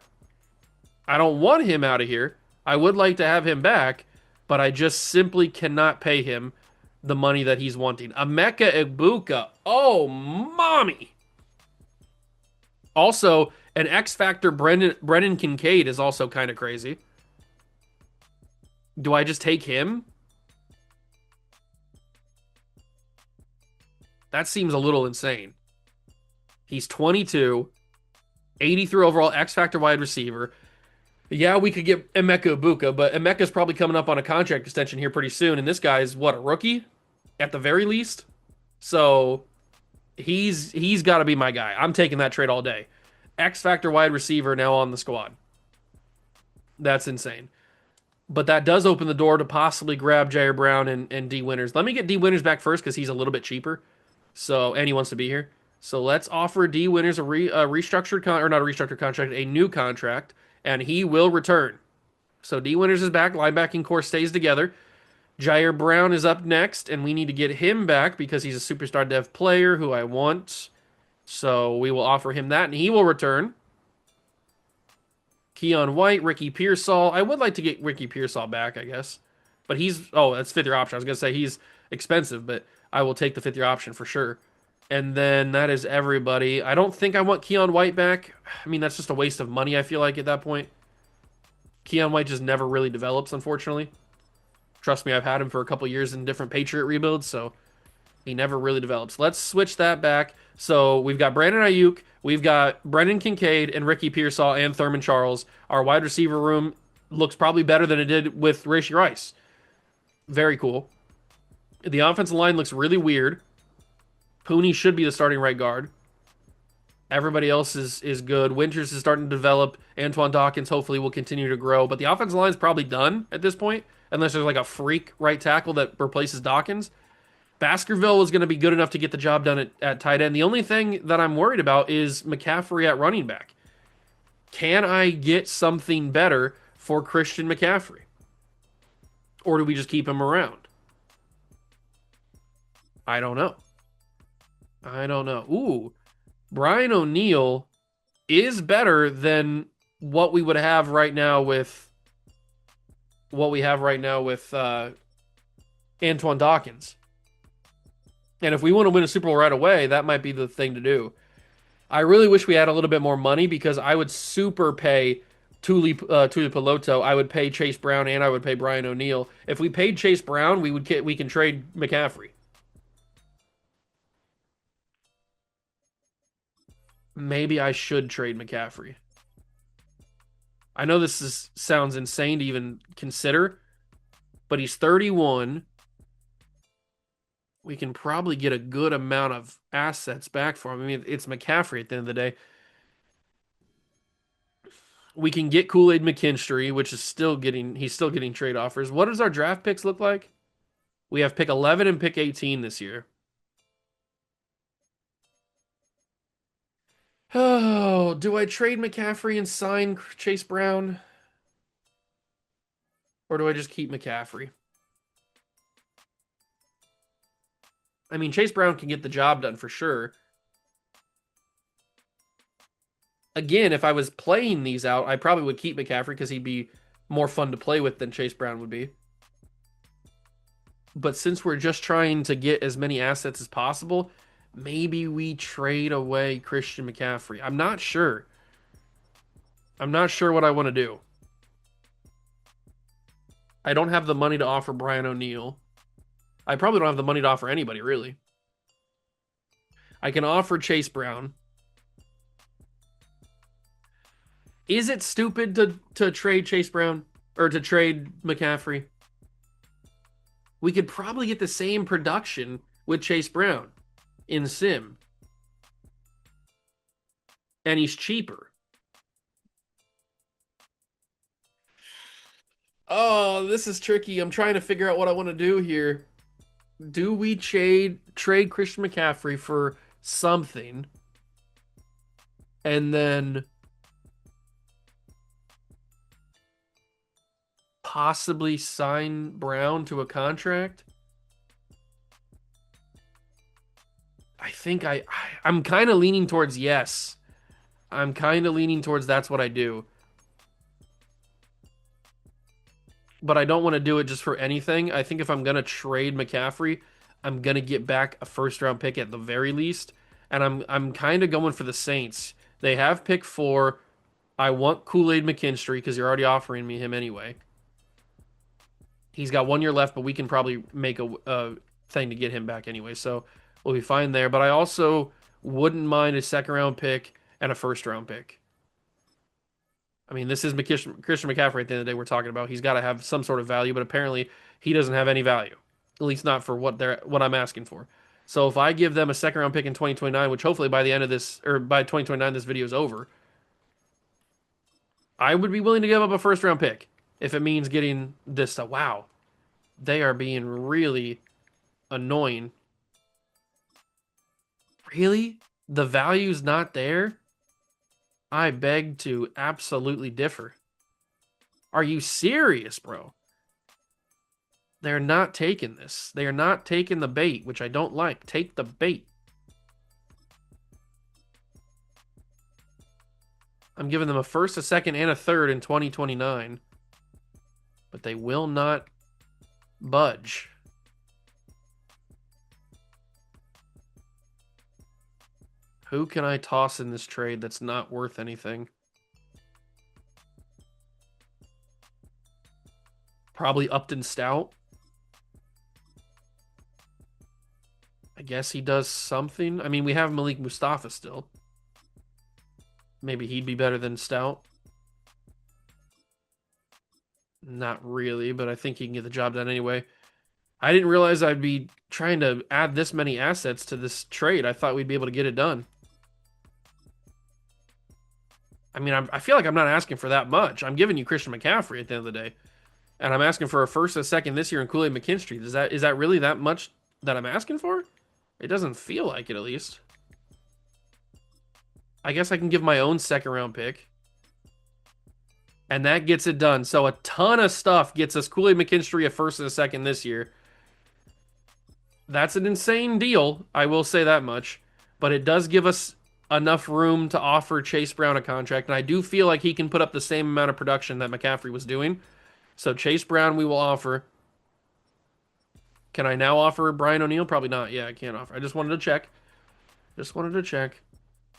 I don't want him out of here. I would like to have him back, but I just simply cannot pay him the money that he's wanting. Emeka Egbuka. Oh, mommy. Also, an X Factor Brennan Kincaid is also kind of crazy. Do I just take him? That seems a little insane. He's 22, 83 overall X Factor wide receiver. Yeah, we could get Emeka Egbuka, but Emeka's probably coming up on a contract extension here pretty soon, and this guy's, what, a rookie? At the very least? So, he's got to be my guy. I'm taking that trade all day. X Factor wide receiver now on the squad. That's insane. But that does open the door to possibly grab Jair Brown and D. Winters. Let me get D. Winters back first because he's a little bit cheaper. So, and he wants to be here. So let's offer D. Winters a restructured or not a restructured contract, a new contract, and he will return. So D. Winters is back. Linebacking core stays together. Jair Brown is up next, and we need to get him back because he's a superstar dev player who I want. So we will offer him that, and he will return. Keon White, Ricky Pearsall. I would like to get Ricky Pearsall back, I guess. But that's fifth year option. I was going to say he's expensive, but I will take the fifth year option for sure. And then that is everybody. I don't think I want Keon White back. I mean, that's just a waste of money, I feel like, at that point. Keon White just never really develops, unfortunately. Trust me, I've had him for a couple years in different Patriot rebuilds, so he never really develops. Let's switch that back. So we've got Brandon Ayuk, we've got Brendan Kincaid and Ricky Pearsall and Thurman Charles. Our wide receiver room looks probably better than it did with Rashee Rice. Very cool. The offensive line looks really weird. Pooney should be the starting right guard. Everybody else is good. Winters is starting to develop. Antoine Dawkins hopefully will continue to grow, but the offensive line is probably done at this point, unless there's like a freak right tackle that replaces Dawkins. Baskerville was going to be good enough to get the job done at tight end. The only thing that I'm worried about is McCaffrey at running back. Can I get something better for Christian McCaffrey? Or do we just keep him around? I don't know. I don't know. Ooh, Brian O'Neill is better than what we would have right now with what we have right now with Antoine Dawkins. And if we want to win a Super Bowl right away, that might be the thing to do. I really wish we had a little bit more money because I would super pay Tuli Peloto. I would pay Chase Brown and I would pay Brian O'Neill. If we paid Chase Brown, we can trade McCaffrey. Maybe I should trade McCaffrey. I know sounds insane to even consider, but he's 31. We can probably get a good amount of assets back for him. I mean, it's McCaffrey at the end of the day. We can get Kool-Aid McKinstry, which is he's still getting trade offers. What does our draft picks look like? We have pick 11 and pick 18 this year. Oh, do I trade McCaffrey and sign Chase Brown? Or do I just keep McCaffrey? I mean, Chase Brown can get the job done for sure. Again, if I was playing these out, I probably would keep McCaffrey because he'd be more fun to play with than Chase Brown would be. But since we're just trying to get as many assets as possible, maybe we trade away Christian McCaffrey. I'm not sure. I'm not sure what I want to do. I don't have the money to offer Brian O'Neill. I probably don't have the money to offer anybody, really. I can offer Chase Brown. Is it stupid to trade Chase Brown or to trade McCaffrey? We could probably get the same production with Chase Brown in Sim, and he's cheaper. Oh, this is tricky. I'm trying to figure out what I want to do here. Do we trade Christian McCaffrey for something and then possibly sign Brown to a contract? I think I'm kind of leaning towards yes. I'm kind of leaning towards that's what I do. But I don't want to do it just for anything. I think if I'm gonna trade McCaffrey, I'm gonna get back a first round pick at the very least. And I'm kind of going for the Saints. They have pick 4. I want Kool-Aid McKinstry because you're already offering me him anyway. He's got 1 year left, but we can probably make a thing to get him back anyway. So we'll be fine there. But I also wouldn't mind a second round pick and a first round pick. I mean, this is Christian McCaffrey at the end of the day we're talking about. He's got to have some sort of value, but apparently he doesn't have any value. At least not for what I'm asking for. So if I give them a second round pick in 2029, which hopefully by the end of this or by 2029 this video is over, I would be willing to give up a first round pick if it means getting this stuff. Wow. They are being really annoying. Really? The value's not there? I beg to absolutely differ. Are you serious, bro? They're not taking this. They are not taking the bait, which I don't like. Take the bait. I'm giving them a first, a second, and a third in 2029. But they will not budge. Who can I toss in this trade that's not worth anything? Probably Upton Stout. I guess he does something. I mean, we have Malik Mustafa still. Maybe he'd be better than Stout. Not really, but I think he can get the job done anyway. I didn't realize I'd be trying to add this many assets to this trade. I thought we'd be able to get it done. I mean, I feel like I'm not asking for that much. I'm giving you Christian McCaffrey at the end of the day, and I'm asking for a first, a second this year, and Kool-Aid McKinstry. Is that really that much that I'm asking for? It doesn't feel like it, at least. I guess I can give my own second round pick, and that gets it done. So a ton of stuff gets us Kool-Aid McKinstry a first and a second this year. That's an insane deal. I will say that much, but it does give us enough room to offer Chase Brown a contract, and I do feel like he can put up the same amount of production that McCaffrey was doing. So Chase Brown, we will offer. Can I now offer Brian O'Neill? Probably not. Yeah, I can't offer. I just wanted to check. Just wanted to check.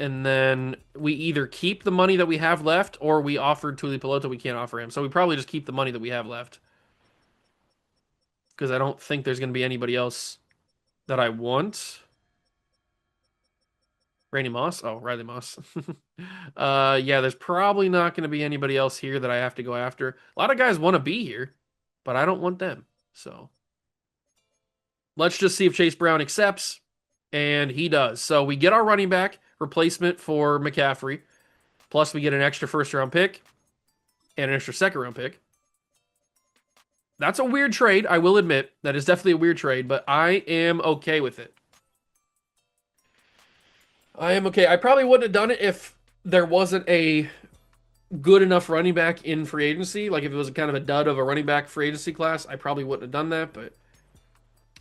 And then we either keep the money that we have left or we offered Tuli Pelota. We can't offer him. So we probably just keep the money that we have left. Because I don't think there's going to be anybody else that I want. Randy Moss? Oh, Riley Moss. Yeah, there's probably not going to be anybody else here that I have to go after. A lot of guys want to be here, but I don't want them. So let's just see if Chase Brown accepts. And he does. So we get our running back replacement for McCaffrey. Plus we get an extra first round pick and an extra second round pick. That's a weird trade, I will admit. That is definitely a weird trade, but I am okay with it. I am okay. I probably wouldn't have done it if there wasn't a good enough running back in free agency. Like if it was kind of a dud of a running back free agency class, I probably wouldn't have done that, but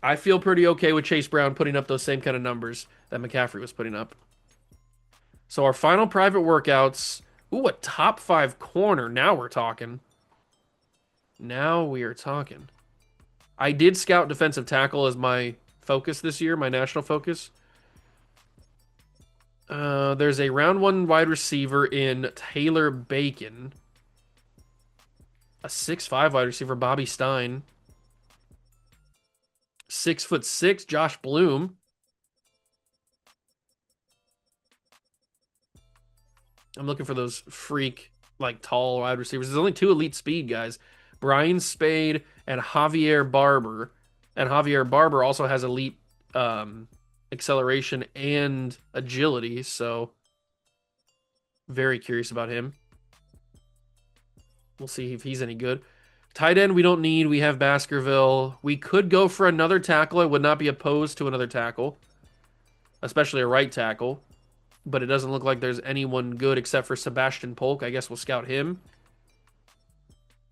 I feel pretty okay with Chase Brown putting up those same kind of numbers that McCaffrey was putting up. So our final private workouts. Ooh, a top 5 corner. Now we're talking. Now we are talking. I did scout defensive tackle as my focus this year, my national focus. There's a round 1 wide receiver in Taylor Bacon. A 6'5" wide receiver, Bobby Stein. 6'6", Josh Bloom. I'm looking for those freak, like, tall wide receivers. There's only 2 elite speed guys. Brian Spade and Javier Barber. And Javier Barber also has elite acceleration and agility, so very curious about him. We'll see if he's any good. Tight end we don't need. We have Baskerville. We could go for another tackle. I would not be opposed to another tackle, especially a right tackle. But it doesn't look like there's anyone good except for Sebastian Polk. I guess we'll scout him.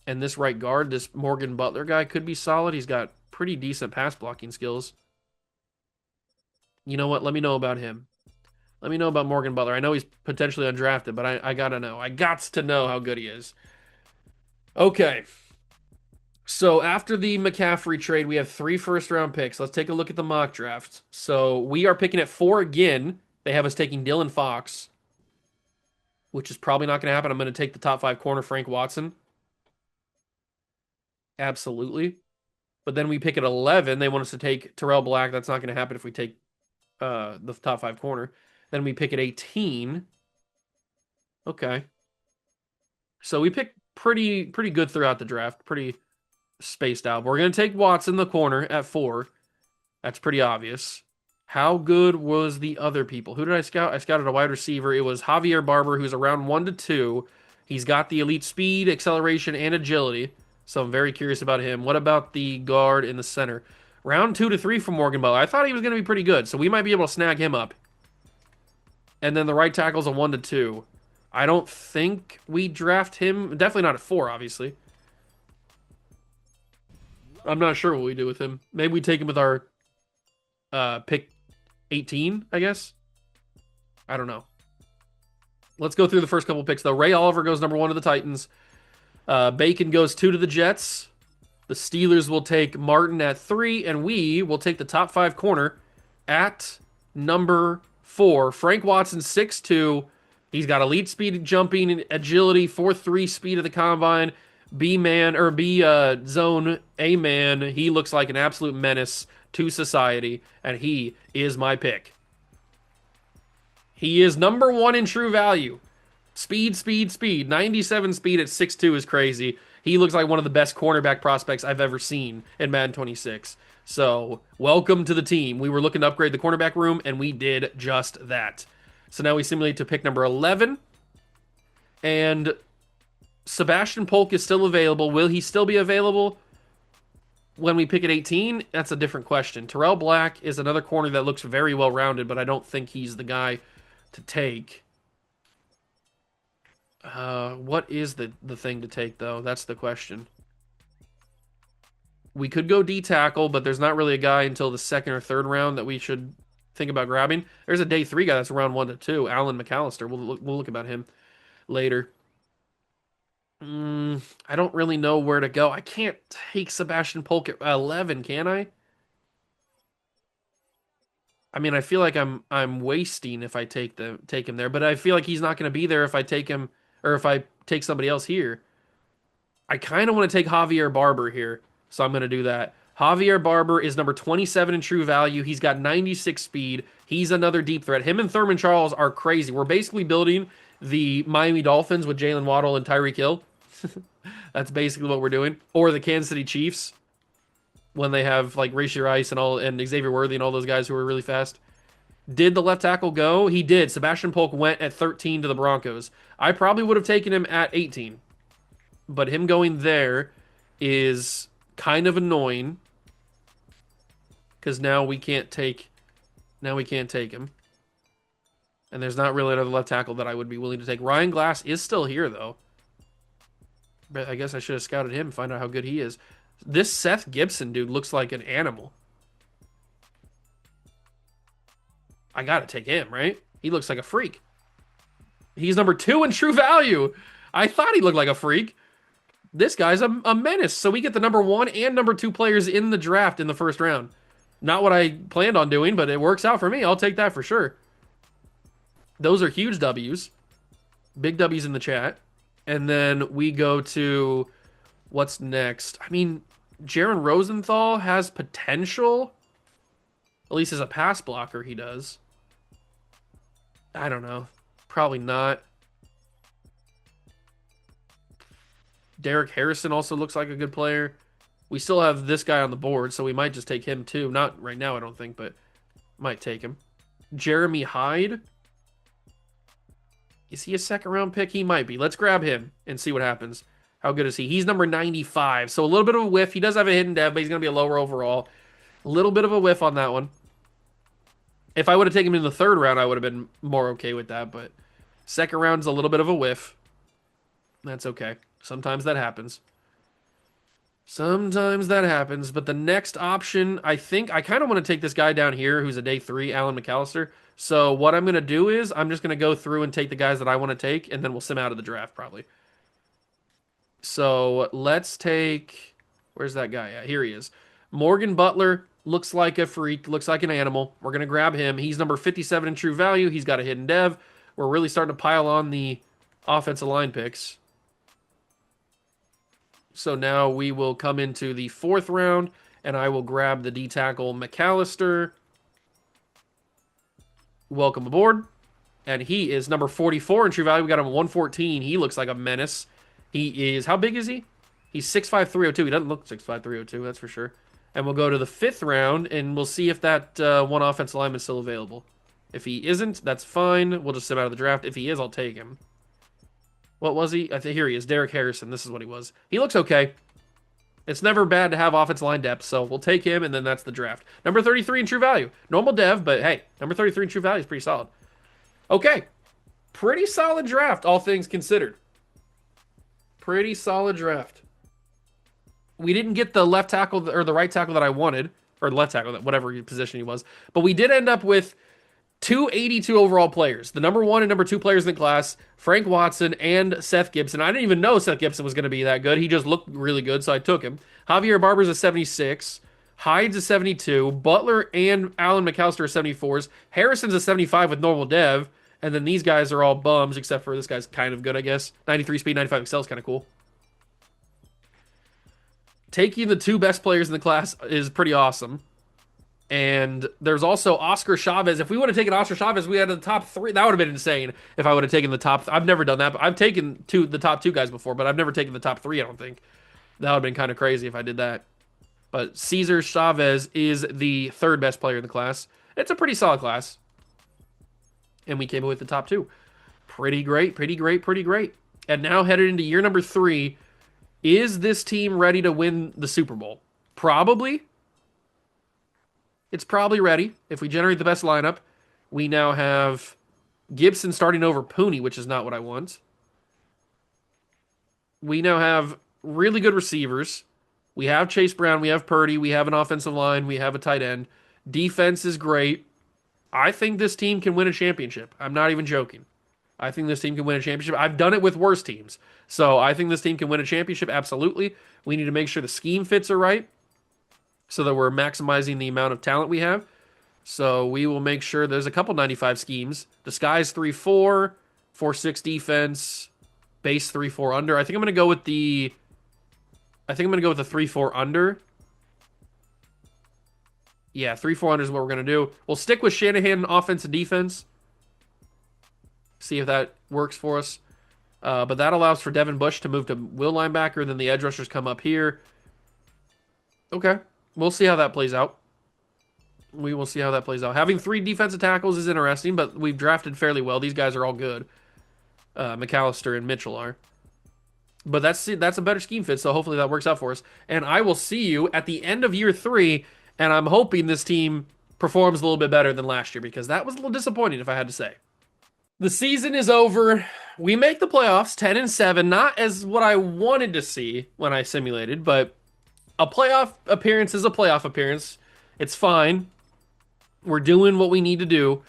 And this right guard, this Morgan Butler guy, could be solid. He's got pretty decent pass blocking skills. You know what? Let me know about him. Let me know about Morgan Butler. I know he's potentially undrafted, but I gotta know. I gots to know how good he is. Okay. So after the McCaffrey trade, we have 3 first-round picks. Let's take a look at the mock draft. So we are picking at 4 again. They have us taking Dylan Fox, which is probably not going to happen. I'm going to take the top 5 corner, Frank Watson. Absolutely. But then we pick at 11. They want us to take Terrell Black. That's not going to happen if we take the top 5 corner. Then we pick at 18. Okay. So we pick pretty good throughout the draft. Pretty spaced out. But we're going to take Watson, the corner, at 4. That's pretty obvious. How good was the other people? Who did I scout? I scouted a wide receiver. It was Javier Barber, who's around 1 to 2. He's got the elite speed, acceleration, and agility. So I'm very curious about him. What about the guard in the center? Round 2 to 3 from Morgan Butler. I thought he was going to be pretty good, so we might be able to snag him up. And then the right tackle's a 1 to 2. I don't think we draft him. Definitely not at 4, obviously. I'm not sure what we do with him. Maybe we take him with our pick 18, I guess. I don't know. Let's go through the first couple picks, though. Ray Oliver goes number 1 to the Titans. Bacon goes 2 to the Jets. The Steelers will take Martin at 3, and we will take the top 5 corner at number 4. Frank Watson, 6'2". He's got elite speed, jumping, and agility, 4.3 speed of the combine. B-man, or B-zone A-man. He looks like an absolute menace to society, and he is my pick. He is number 1 in true value. Speed. 97 speed at 6'2" is crazy. He looks like one of the best cornerback prospects I've ever seen in Madden 26. So, welcome to the team. We were looking to upgrade the cornerback room, and we did just that. So now we simulate to pick number 11. And Sebastian Polk is still available. Will he still be available when we pick at 18? That's a different question. Terrell Black is another corner that looks very well rounded, but I don't think he's the guy to take. What is the thing to take though? That's the question. We could go D tackle, but there's not really a guy until the second or third round that we should think about grabbing. There's a day 3 guy that's around 1 to 2, Alan McAllister. We'll look about him later. I don't really know where to go. I can't take Sebastian Polk at 11, can I? I mean, I feel like I'm wasting if I take him there, but I feel like he's not going to be there if I take him or if I take somebody else here. I kind of want to take Javier Barber here, so I'm going to do that. Javier Barber is number 27 in true value. He's got 96 speed. He's another deep threat. Him and Thurman Charles are crazy. We're basically building the Miami Dolphins with Jalen Waddle and Tyreek Hill. That's basically what we're doing. Or the Kansas City Chiefs when they have like Rashee Rice and Xavier Worthy and all those guys who are really fast. Did the left tackle go? He did. Sebastian Polk went at 13 to the Broncos. I probably would have taken him at 18. But him going there is kind of annoying because now we can't take him. And there's not really another left tackle that I would be willing to take. Ryan Glass is still here though. But I guess I should have scouted him, find out how good he is. This Seth Gibson dude looks like an animal. I gotta take him, right? He looks like a freak. He's number 2 in true value. I thought he looked like a freak. This guy's a menace. So we get the number 1 and number 2 players in the draft in the first round. Not what I planned on doing, but it works out for me. I'll take that for sure. Those are huge W's. Big W's in the chat. And then we go to what's next. I mean, Jaron Rosenthal has potential. At least as a pass blocker, he does. I don't know. Probably not. Derek Harrison also looks like a good player. We still have this guy on the board, so we might just take him too. Not right now, I don't think, but might take him. Jeremy Hyde. Is he a second round pick? He might be. Let's grab him and see what happens. How good is he? He's number 95, so a little bit of a whiff. He does have a hidden dev, but he's going to be a lower overall. A little bit of a whiff on that one. If I would have taken him in the third round, I would have been more okay with that, but second round's a little bit of a whiff. That's okay. Sometimes that happens. Sometimes that happens, but the next option, I think, I kind of want to take this guy down here who's a day 3, Alan McAllister. So what I'm going to do is I'm just going to go through and take the guys that I want to take, and then we'll sim out of the draft probably. So let's take, where's that guy at? Here he is. Morgan Butler looks like a freak, looks like an animal. We're going to grab him. He's number 57 in true value. He's got a hidden dev. We're really starting to pile on the offensive line picks. So now we will come into the 4th round, and I will grab the D tackle McAllister. Welcome aboard. And he is number 44 in true value. We got him at 114. He looks like a menace. He is, how big is he? He's 6'5", 302. He doesn't look 6'5", 302, that's for sure. And we'll go to the 5th round, and we'll see if that one offensive lineman is still available. If he isn't, that's fine. We'll just sim out of the draft. If he is, I'll take him. What was he? I think here he is. Derek Harrison. This is what he was. He looks okay. It's never bad to have offensive line depth, so we'll take him, and then that's the draft. Number 33 in true value. Normal dev, but hey, number 33 in true value is pretty solid. Okay. Pretty solid draft, all things considered. Pretty solid draft. We didn't get the left tackle or the right tackle that I wanted, or the left tackle, whatever position he was, but we did end up with 282 overall players. The number 1 and number 2 players in the class, Frank Watson and Seth Gibson. I didn't even know Seth Gibson was going to be that good. He just looked really good, so I took him. Javier Barber's a 76. Hyde's a 72. Butler and Alan McAllister are 74s. Harrison's a 75 with normal dev. And then these guys are all bums, except for this guy's kind of good, I guess. 93 speed, 95 excel is kind of cool. Taking the 2 best players in the class is pretty awesome. And there's also Oscar Chavez. If we would have taken Oscar Chavez, we had the top 3. That would have been insane if I would have taken the top. I've never done that, but I've taken the top 2 guys before, but I've never taken the top 3, I don't think. That would have been kind of crazy if I did that. But Cesar Chavez is the 3rd best player in the class. It's a pretty solid class. And we came in with the top 2. Pretty great, pretty great, pretty great. And now headed into year number 3, is this team ready to win the Super Bowl? Probably. It's probably ready. If we generate the best lineup, we now have Gibson starting over Pooney, which is not what I want. We now have really good receivers. We have Chase Brown, we have Purdy, we have an offensive line, we have a tight end. Defense is great. I think this team can win a championship. I'm not even joking. I think this team can win a championship. I've done it with worse teams. So I think this team can win a championship, absolutely. We need to make sure the scheme fits are right so that we're maximizing the amount of talent we have. So we will make sure there's a couple 95 schemes. Disguise 3-4, 4-6 defense, base 3-4 under. I think I'm gonna go with the 3-4 under. Yeah, 3-4 under is what we're gonna do. We'll stick with Shanahan offense and defense. See if that works for us. But that allows for Devin Bush to move to will linebacker. Then the edge rushers come up here. Okay, we'll see how that plays out. We will see how that plays out. Having 3 defensive tackles is interesting, but we've drafted fairly well. These guys are all good. McAllister and Mitchell are. But that's a better scheme fit, so hopefully that works out for us. And I will see you at the end of year 3, and I'm hoping this team performs a little bit better than last year because that was a little disappointing, if I had to say. The season is over. We make the playoffs, 10-7. Not as what I wanted to see when I simulated, but a playoff appearance is a playoff appearance. It's fine. We're doing what we need to do.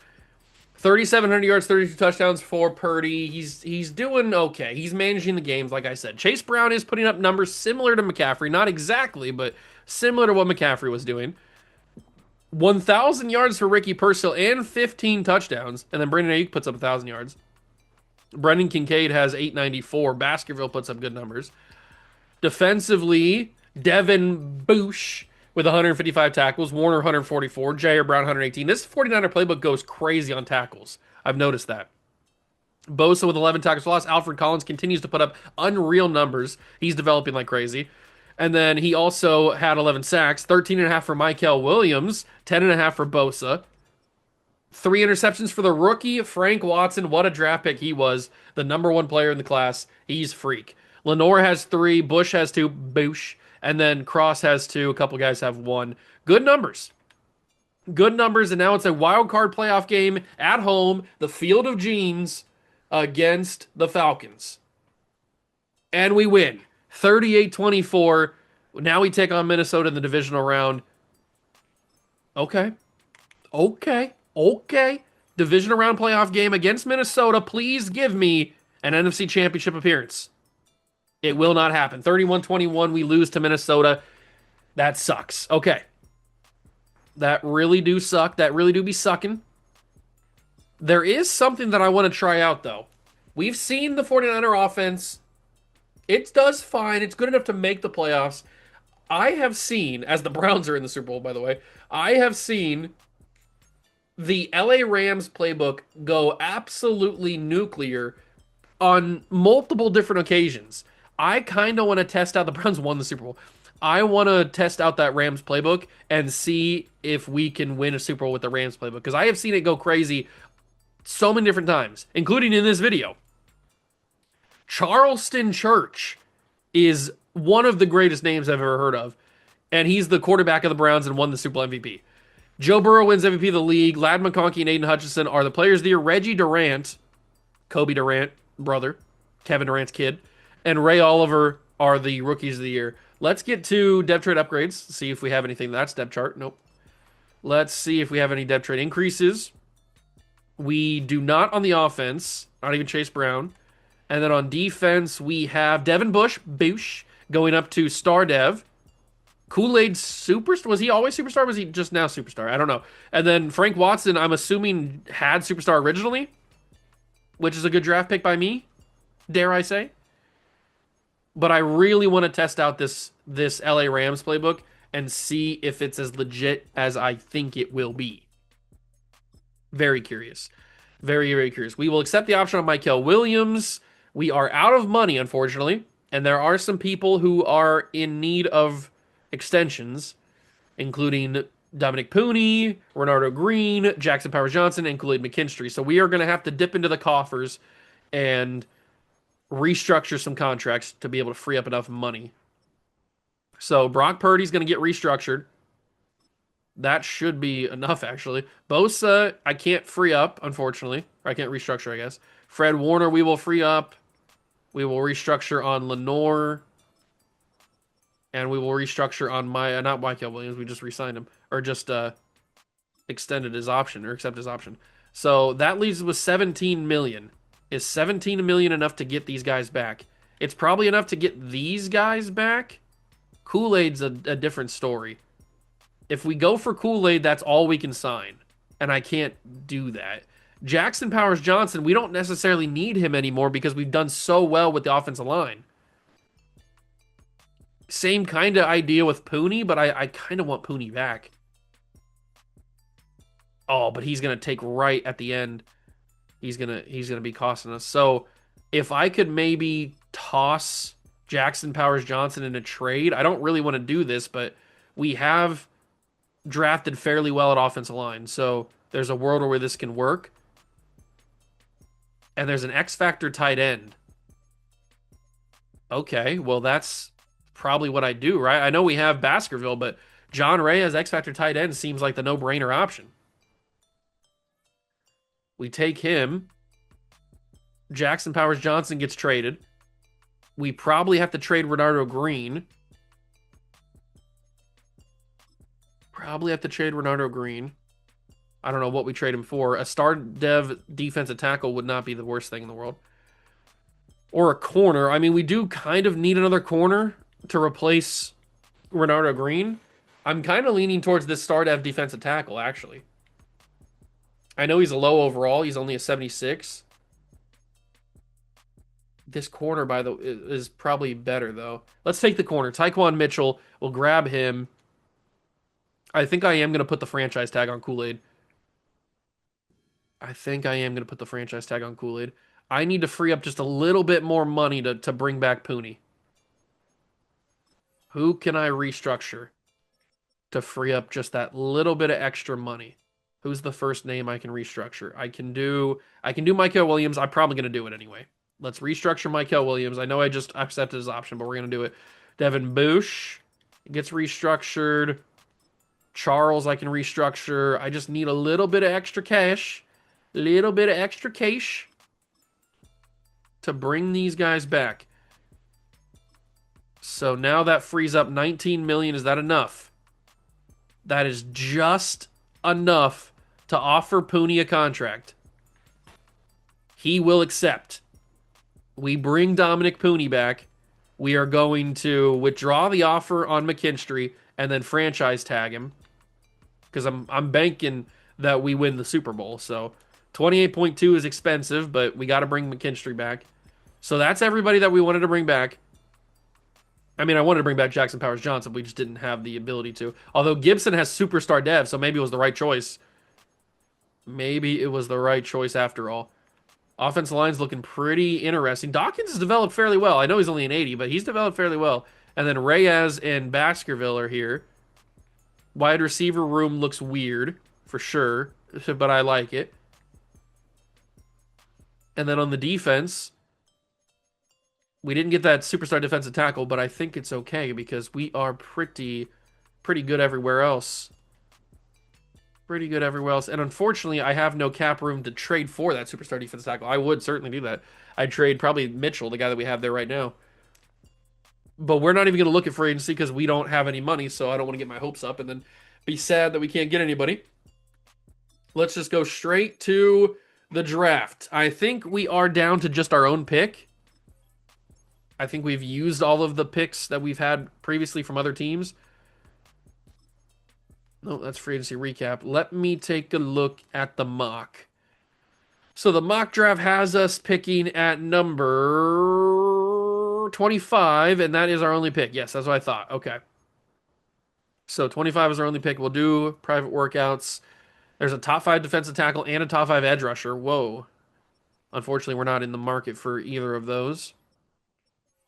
3,700 yards, 32 touchdowns for Purdy. He's doing okay. He's managing the games, like I said. Chase Brown is putting up numbers similar to McCaffrey. Not exactly, but similar to what McCaffrey was doing. 1,000 yards for Ricky Purcell and 15 touchdowns. And then Brandon Ayuk puts up 1,000 yards. Brendan Kincaid has 894. Baskerville puts up good numbers. Defensively, Devin Bush with 155 tackles, Warner 144, Jair Brown 118. This 49er playbook goes crazy on tackles. I've noticed that. Bosa with 11 tackles for loss. Alfred Collins continues to put up unreal numbers. He's developing like crazy. And then he also had 11 sacks, 13.5 for Michael Williams, 10.5 for Bosa. 3 interceptions for the rookie, Frank Watson. What a draft pick he was. The number 1 player in the class. He's freak. Lenore has 3, Bush has 2, Boosh. And then Cross has 2, a couple guys have 1. Good numbers. Good numbers, and now it's a wild card playoff game at home, the Field of Genes against the Falcons. And we win. 38-24. Now we take on Minnesota in the divisional round. Okay. Divisional round playoff game against Minnesota. Please give me an NFC Championship appearance. It will not happen. 31-21, we lose to Minnesota. That sucks. Okay. That really do suck. That really do be sucking. There is something that I want to try out, though. We've seen the 49er offense. It does fine. It's good enough to make the playoffs. I have seen, as the Browns are in the Super Bowl, by the way, I have seen the LA Rams playbook go absolutely nuclear on multiple different occasions. I kind of want to test out, the Browns won the Super Bowl. I want to test out that Rams playbook and see if we can win a Super Bowl with the Rams playbook, because I have seen it go crazy so many different times, including in this video. Charleston Church is one of the greatest names I've ever heard of, and he's the quarterback of the Browns and won the Super Bowl MVP. Joe Burrow wins MVP of the league. Lad McConkey and Aiden Hutchinson are the players of the year. Reggie Durant, Kobe Durant, brother, Kevin Durant's kid, and Ray Oliver are the rookies of the year. Let's get to depth trade upgrades, see if we have anything. That's depth chart. Nope. Let's see if we have any depth trade increases. We do not on the offense, not even Chase Brown. And then on defense, we have Devin Bush, Boosh, going up to Star Dev. Kool-Aid Superstar? Was he always Superstar? Or was he just now Superstar? I don't know. And then Frank Watson, I'm assuming, had Superstar originally, which is a good draft pick by me, dare I say. But I really want to test out this LA Rams playbook and see if it's as legit as I think it will be. Very curious. Very, very curious. We will accept the option on Michael Williams. We are out of money, unfortunately, and there are some people who are in need of extensions, including Dominic Pooney, Renardo Green, Jackson Powers Johnson, and Kool-Aid McKinstry. So we are going to have to dip into the coffers and restructure some contracts to be able to free up enough money. So Brock Purdy's going to get restructured. That should be enough, actually. Bosa, I can't free up, unfortunately. Or I can't restructure, I guess. Fred Warner, we will free up. We will restructure on Lenore. And we will restructure on my, not Michael Williams, we just re-signed him. Or just extended his option, or accept his option. So that leaves us with 17 million. Is 17 million enough to get these guys back? It's probably enough to get these guys back. Kool-Aid's a different story. If we go for Kool-Aid, that's all we can sign. And I can't do that. Jackson Powers Johnson, we don't necessarily need him anymore because we've done so well with the offensive line. Same kind of idea with Pooney, but I kind of want Pooney back. Oh, but he's gonna take right at the end. He's gonna be costing us. So if I could maybe toss Jackson Powers Johnson in a trade, I don't really want to do this, but we have drafted fairly well at offensive line. So there's a world where this can work. And there's an X Factor tight end. Okay, well, that's probably what I do, right? I know we have Baskerville, but John Ray as X Factor tight end seems like the no-brainer option. We take him. Jackson Powers Johnson gets traded. We probably have to trade Renardo Green. Probably have to trade Renardo Green. I don't know what we trade him for. A star dev defensive tackle would not be the worst thing in the world. Or a corner. I mean, we do kind of need another corner to replace Renardo Green. I'm kind of leaning towards this star dev defensive tackle, actually. I know he's a low overall. He's only a 76. This corner, by the way, is probably better, though. Let's take the corner. Tyquan Mitchell. We'll grab him. I think I am going to put the franchise tag on Kool-Aid. I think I am going to put the franchise tag on Kool-Aid. I need to free up just a little bit more money to bring back Pooney. Who can I restructure to free up just that little bit of extra money? Who's the first name I can restructure? I can do Michael Williams. I'm probably going to do it anyway. Let's restructure Michael Williams. I know I just accepted his option, but we're going to do it. Devin Bush gets restructured. Charles, I can restructure. I just need a little bit of extra cash. Little bit of extra cash to bring these guys back. So now that frees up 19 million. Is that enough? That is just enough to offer Pooney a contract. He will accept. We bring Dominic Pooney back. We are going to withdraw the offer on McKinstry and then franchise tag him. Because I'm banking that we win the Super Bowl. So 28.2 is expensive, but we got to bring McKinstry back. So that's everybody that we wanted to bring back. I mean, I wanted to bring back Jackson Powers Johnson. We just didn't have the ability to. Although Gibson has superstar dev, so maybe it was the right choice. Maybe it was the right choice after all. Offensive line's looking pretty interesting. Dawkins has developed fairly well. I know he's only an 80, but he's developed fairly well. And then Reyes and Baskerville are here. Wide receiver room looks weird, for sure, but I like it. And then on the defense, we didn't get that superstar defensive tackle, but I think it's okay because we are pretty good everywhere else. Pretty good everywhere else. And unfortunately, I have no cap room to trade for that superstar defensive tackle. I would certainly do that. I'd trade probably Mitchell, the guy that we have there right now. But we're not even going to look at free agency because we don't have any money, so I don't want to get my hopes up and then be sad that we can't get anybody. Let's just go straight to the draft. I think we are down to just our own pick. I think we've used all of the picks that we've had previously from other teams. No, that's free agency recap. Let me take a look at the mock. So the mock draft has us picking at number 25, and that is our only pick. Yes, that's what I thought. Okay. So 25 is our only pick. We'll do private workouts. There's a top 5 defensive tackle and a top 5 edge rusher. Whoa. Unfortunately, we're not in the market for either of those.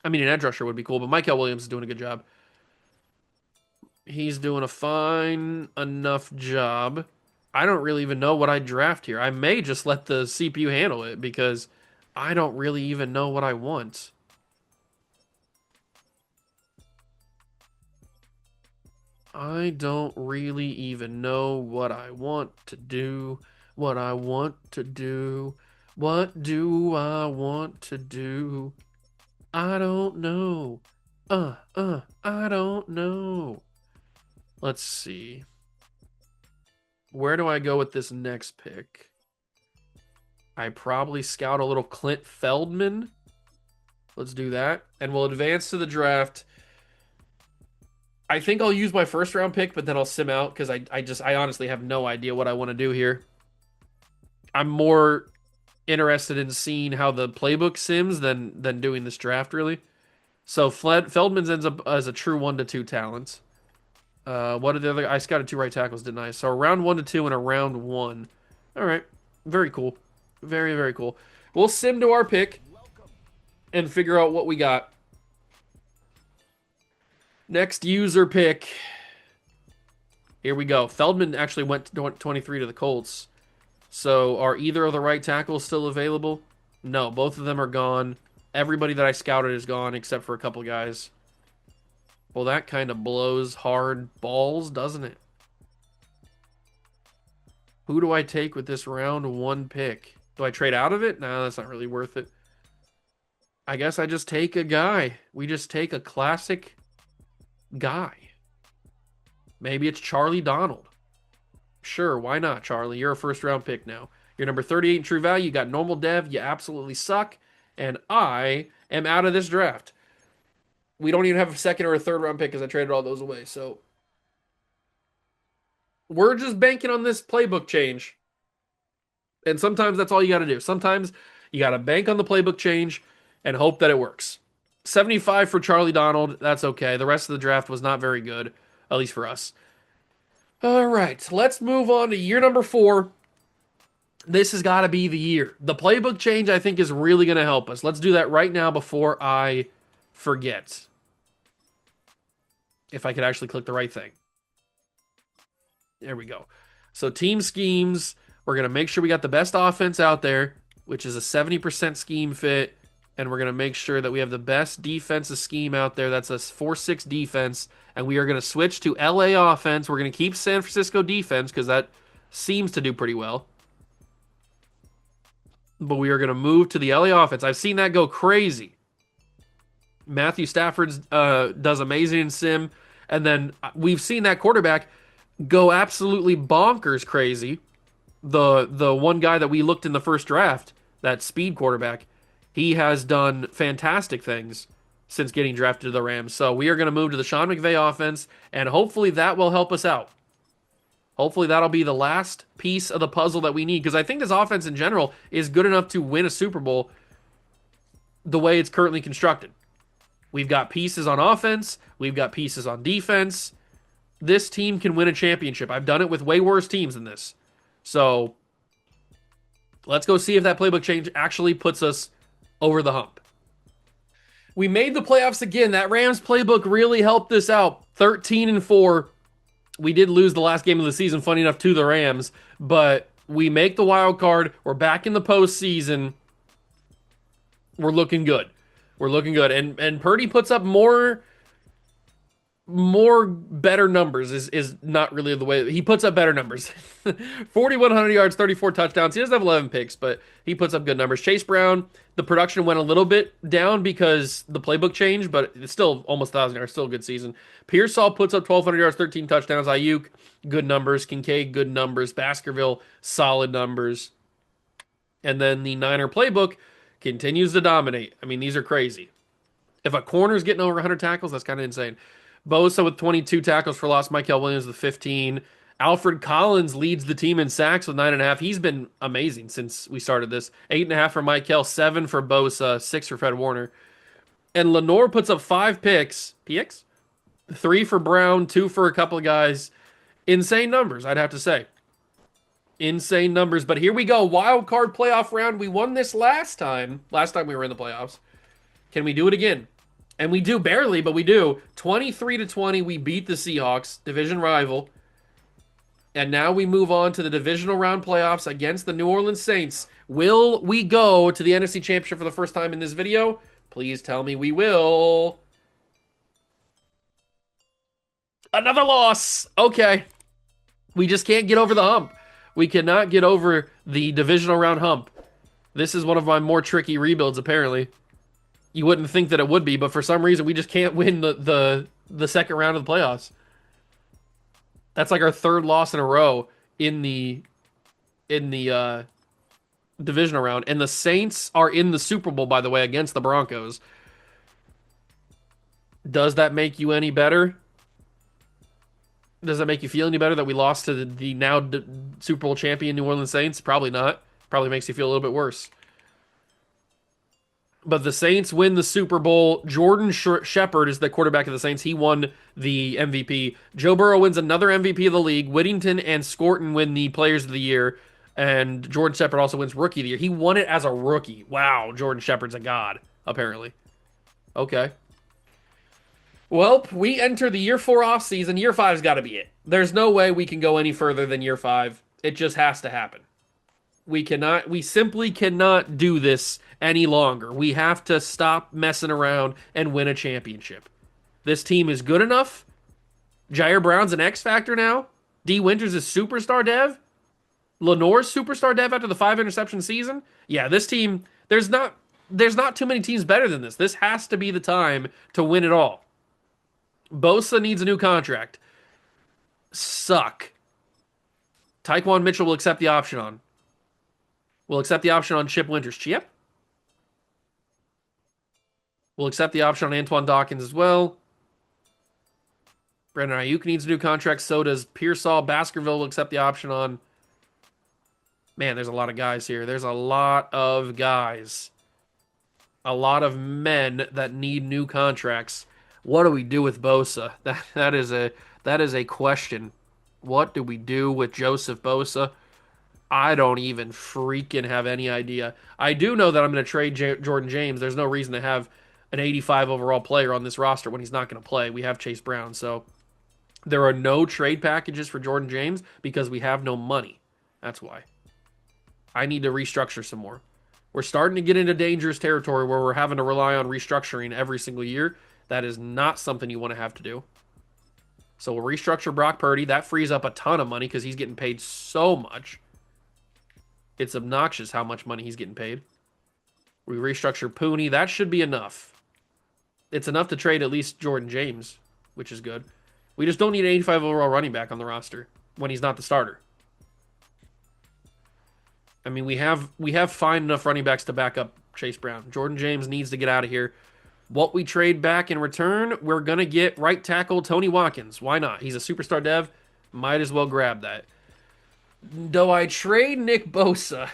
I mean, an edge rusher would be cool, but Michael Williams is doing a good job. He's doing a fine enough job. I don't really even know what I'd draft here. I may just let the CPU handle it because I don't really even know what I want. I don't really even know what I want to do. What I want to do. What do I want to do? I don't know. I don't know. Let's see. Where do I go with this next pick? I probably scout a little Clint Feldman. Let's do that. And we'll advance to the draft. I think I'll use my first round pick, but then I'll sim out because I honestly have no idea what I want to do here. I'm more interested in seeing how the playbook sims than doing this draft really. So Feldman's ends up as a true 1 to 2 talent. What are the other? I scouted 2 right tackles, didn't I? So a round 1 to 2 and a round 1. All right, very cool, very cool. We'll sim to our pick and figure out what we got. Next user pick. Here we go. Feldman actually went to 23 to the Colts. So are either of the right tackles still available? No, both of them are gone. Everybody that I scouted is gone except for a couple guys. Well, that kind of blows hard balls, doesn't it? Who do I take with this round 1 pick? Do I trade out of it? No, that's not really worth it. I guess I just take a guy. We just take a classic guy. Maybe it's Charlie Donald. Sure, why not, Charlie? You're a first round pick now. You're number 38 in true value. You got normal dev. You absolutely suck. And I am out of this draft. We don't even have a second or a third round pick because I traded all those away. So we're just banking on this playbook change. And sometimes that's all you got to do. Sometimes you got to bank on the playbook change and hope that it works. 75 for Charlie Donald. That's okay. The rest of the draft was not very good, at least for us. All right, let's move on to year number 4. This has got to be the year. The playbook change, I think, is really going to help us. Let's do that right now before I forget. If I could actually click the right thing. There we go. So team schemes, we're going to make sure we got the best offense out there, which is a 70% scheme fit. And we're going to make sure that we have the best defensive scheme out there. That's a 4-6 defense. And we are going to switch to LA offense. We're going to keep San Francisco defense because that seems to do pretty well. But we are going to move to the LA offense. I've seen that go crazy. Matthew Stafford does amazing in sim. And then we've seen that quarterback go absolutely bonkers crazy. The one guy that we looked in the first draft, that speed quarterback, he has done fantastic things since getting drafted to the Rams. So we are going to move to the Sean McVay offense, and hopefully that will help us out. Hopefully that'll be the last piece of the puzzle that we need, because I think this offense in general is good enough to win a Super Bowl the way it's currently constructed. We've got pieces on offense. We've got pieces on defense. This team can win a championship. I've done it with way worse teams than this. So let's go see if that playbook change actually puts us over the hump. We made the playoffs again. That Rams playbook really helped us out. 13-4. We did lose the last game of the season, funny enough, to the Rams, but we make the wild card. We're back in the postseason. We're looking good. We're looking good. And Purdy puts up more better numbers is not really the way he puts up better numbers. 4,100 yards, 34 touchdowns. He doesn't have 11 picks, but he puts up good numbers. Chase Brown, the production went a little bit down because the playbook changed, but it's still almost 1,000 yards, still a good season. Pearsall puts up 1,200 yards, 13 touchdowns. Ayuk, good numbers. Kincaid, good numbers. Baskerville, solid numbers. And then the Niner playbook continues to dominate. I mean, these are crazy. If a corner's getting over 100 tackles, that's kind of insane. Bosa with 22 tackles for loss. Michael Williams with 15. Alfred Collins leads the team in sacks with 9.5. He's been amazing since we started this. 8.5 for Michael, 7 for Bosa, 6 for Fred Warner. And Lenore puts up 5 picks. PX? 3 for Brown, 2 for a couple of guys. Insane numbers, I'd have to say. Insane numbers. But here we go. Wild card playoff round. We won this last time. Last time we were in the playoffs. Can we do it again? And we do barely, but we do. 23-20, we beat the Seahawks, division rival. And now we move on to the divisional round playoffs against the New Orleans Saints. Will we go to the NFC Championship for the first time in this video? Please tell me we will. Another loss. Okay. We just can't get over the hump. We cannot get over the divisional round hump. This is one of my more tricky rebuilds, apparently. You wouldn't think that it would be, but for some reason we just can't win the second round of the playoffs. That's like our third loss in a row in the divisional round. And the Saints are in the Super Bowl, by the way, against the Broncos. Does that make you any better? Does that make you feel any better that we lost to the now Super Bowl champion New Orleans Saints? Probably not. Probably makes you feel a little bit worse. But the Saints win the Super Bowl. Jordan Shepard is the quarterback of the Saints. He won the MVP. Joe Burrow wins another MVP of the league. Whittington and Scorton win the Players of the Year. And Jordan Shepard also wins Rookie of the Year. He won it as a rookie. Wow, Jordan Shepard's a god, apparently. Okay. Well, we enter the year 4 off season. Year 5's got to be it. There's no way we can go any further than year 5. It just has to happen. We simply cannot do this any longer. We have to stop messing around and win a championship. This team is good enough. Jair Brown's an X factor now. D Winters is superstar dev. Lenore's superstar dev after the 5 interception season. Yeah, this team, there's not too many teams better than this. This has to be the time to win it all. Bosa needs a new contract. Suck. Tyquan Mitchell will accept the option on. We'll accept the option on Chip Winters. Chip? We'll accept the option on Antoine Dawkins as well. Brandon Ayuk needs a new contract. So does Pearsall. Baskerville will accept the option on. Man, there's a lot of guys here. There's a lot of guys. A lot of men that need new contracts. What do we do with Bosa? That is a question. What do we do with Joseph Bosa? I don't even freaking have any idea. I do know that I'm going to trade Jordan James. There's no reason to have an 85 overall player on this roster when he's not going to play. We have Chase Brown. So there are no trade packages for Jordan James because we have no money. That's why. I need to restructure some more. We're starting to get into dangerous territory where we're having to rely on restructuring every single year. That is not something you want to have to do. So we'll restructure Brock Purdy. That frees up a ton of money because he's getting paid so much. It's obnoxious how much money he's getting paid. We restructure Pooney. That should be enough. It's enough to trade at least Jordan James, which is good. We just don't need an 85 overall running back on the roster when he's not the starter. I mean, we have fine enough running backs to back up Chase Brown. Jordan James needs to get out of here. What we trade back in return, we're going to get right tackle Tony Watkins. Why not? He's a superstar dev. Might as well grab that. Do I trade Nick Bosa?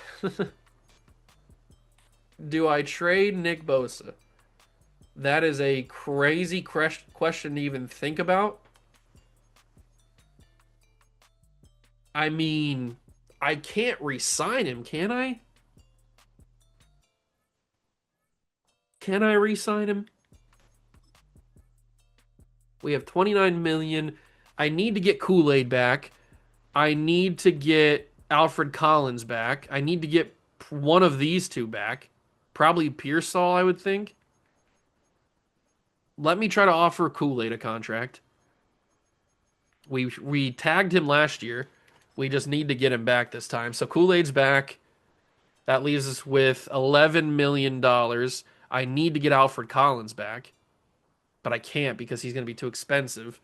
Do I trade Nick Bosa? That is a crazy question to even think about. I mean, I can't re-sign him, can I? Can I re-sign him? We have 29 million. I need to get Kool-Aid back. I need to get Alfred Collins back. I need to get one of these two back. Probably Pearsall, I would think. Let me try to offer Kool-Aid a contract. We tagged him last year. We just need to get him back this time. So Kool-Aid's back. That leaves us with $11 million. I need to get Alfred Collins back. But I can't because he's going to be too expensive.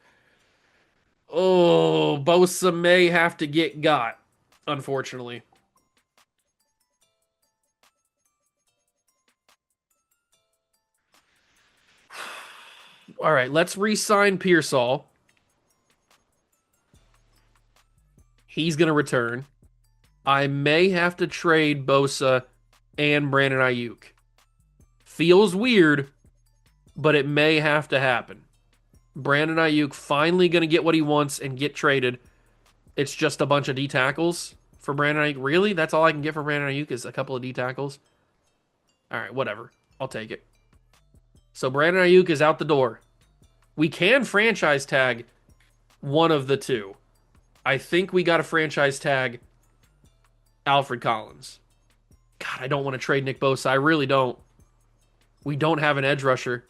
Oh, Bosa may have to get got, unfortunately. All right, let's re-sign Pearsall. He's going to return. I may have to trade Bosa and Brandon Ayuk. Feels weird, but it may have to happen. Brandon Ayuk finally going to get what he wants and get traded. It's just a bunch of D tackles for Brandon Ayuk. Really? That's all I can get for Brandon Ayuk is a couple of D tackles? All right, whatever. I'll take it. So Brandon Ayuk is out the door. We can franchise tag one of the two. I think we got to franchise tag Alfred Collins. God, I don't want to trade Nick Bosa. I really don't. We don't have an edge rusher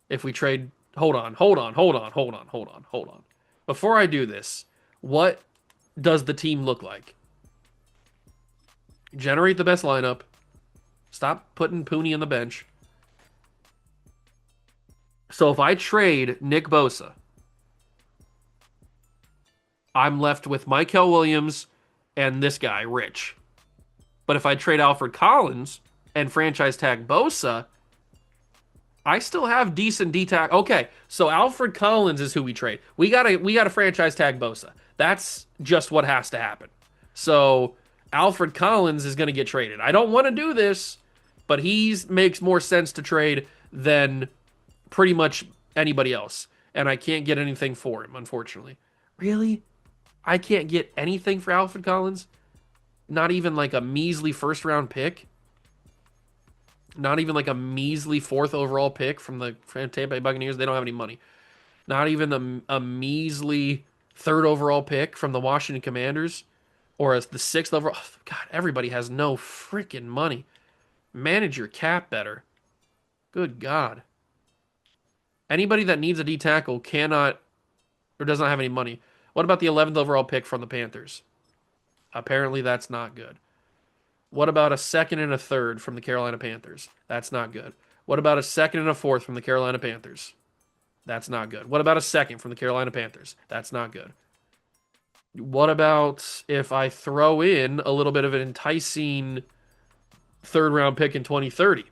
if we trade. Hold on, hold on, hold on, hold on, hold on, hold on. Before I do this, what does the team look like? Generate the best lineup. Stop putting Pooney on the bench. So if I trade Nick Bosa, I'm left with Mykel Williams and this guy, Rich. But if I trade Alfred Collins and franchise tag Bosa, I still have decent D tag. Okay, so Alfred Collins is who we trade. We gotta franchise tag Bosa. That's just what has to happen. So Alfred Collins is gonna get traded. I don't want to do this, but he makes more sense to trade than pretty much anybody else. And I can't get anything for him, unfortunately. Really? I can't get anything for Alfred Collins? Not even like a measly first round pick? Not even like a measly fourth overall pick from the Tampa Bay Buccaneers? They don't have any money. Not even a measly third overall pick from the Washington Commanders? Or as the sixth overall? Oh, God, everybody has no freaking money. Manage your cap better. Good God. Anybody that needs a D tackle cannot or does not have any money. What about the 11th overall pick from the Panthers? Apparently that's not good. What about a second and a third from the Carolina Panthers? That's not good. What about a second and a fourth from the Carolina Panthers? That's not good. What about a second from the Carolina Panthers? That's not good. What about if I throw in a little bit of an enticing third round pick in 2030?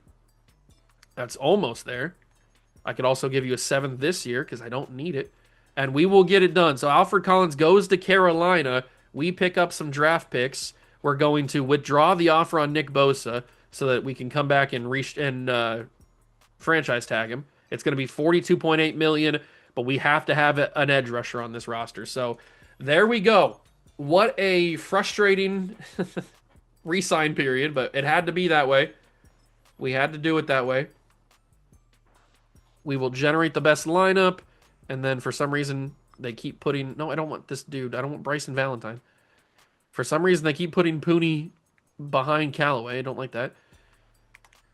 That's almost there. I could also give you a seventh this year because I don't need it. And we will get it done. So Alfred Collins goes to Carolina. We pick up some draft picks. We're going to withdraw the offer on Nick Bosa so that we can come back and franchise tag him. It's going to be $42.8 million, but we have to have an edge rusher on this roster. So there we go. What a frustrating re-sign period, but it had to be that way. We had to do it that way. We will generate the best lineup, and then for some reason they keep putting... No, I don't want this dude. I don't want Bryson Valentine. For some reason they keep putting Pooney behind Callaway. I don't like that.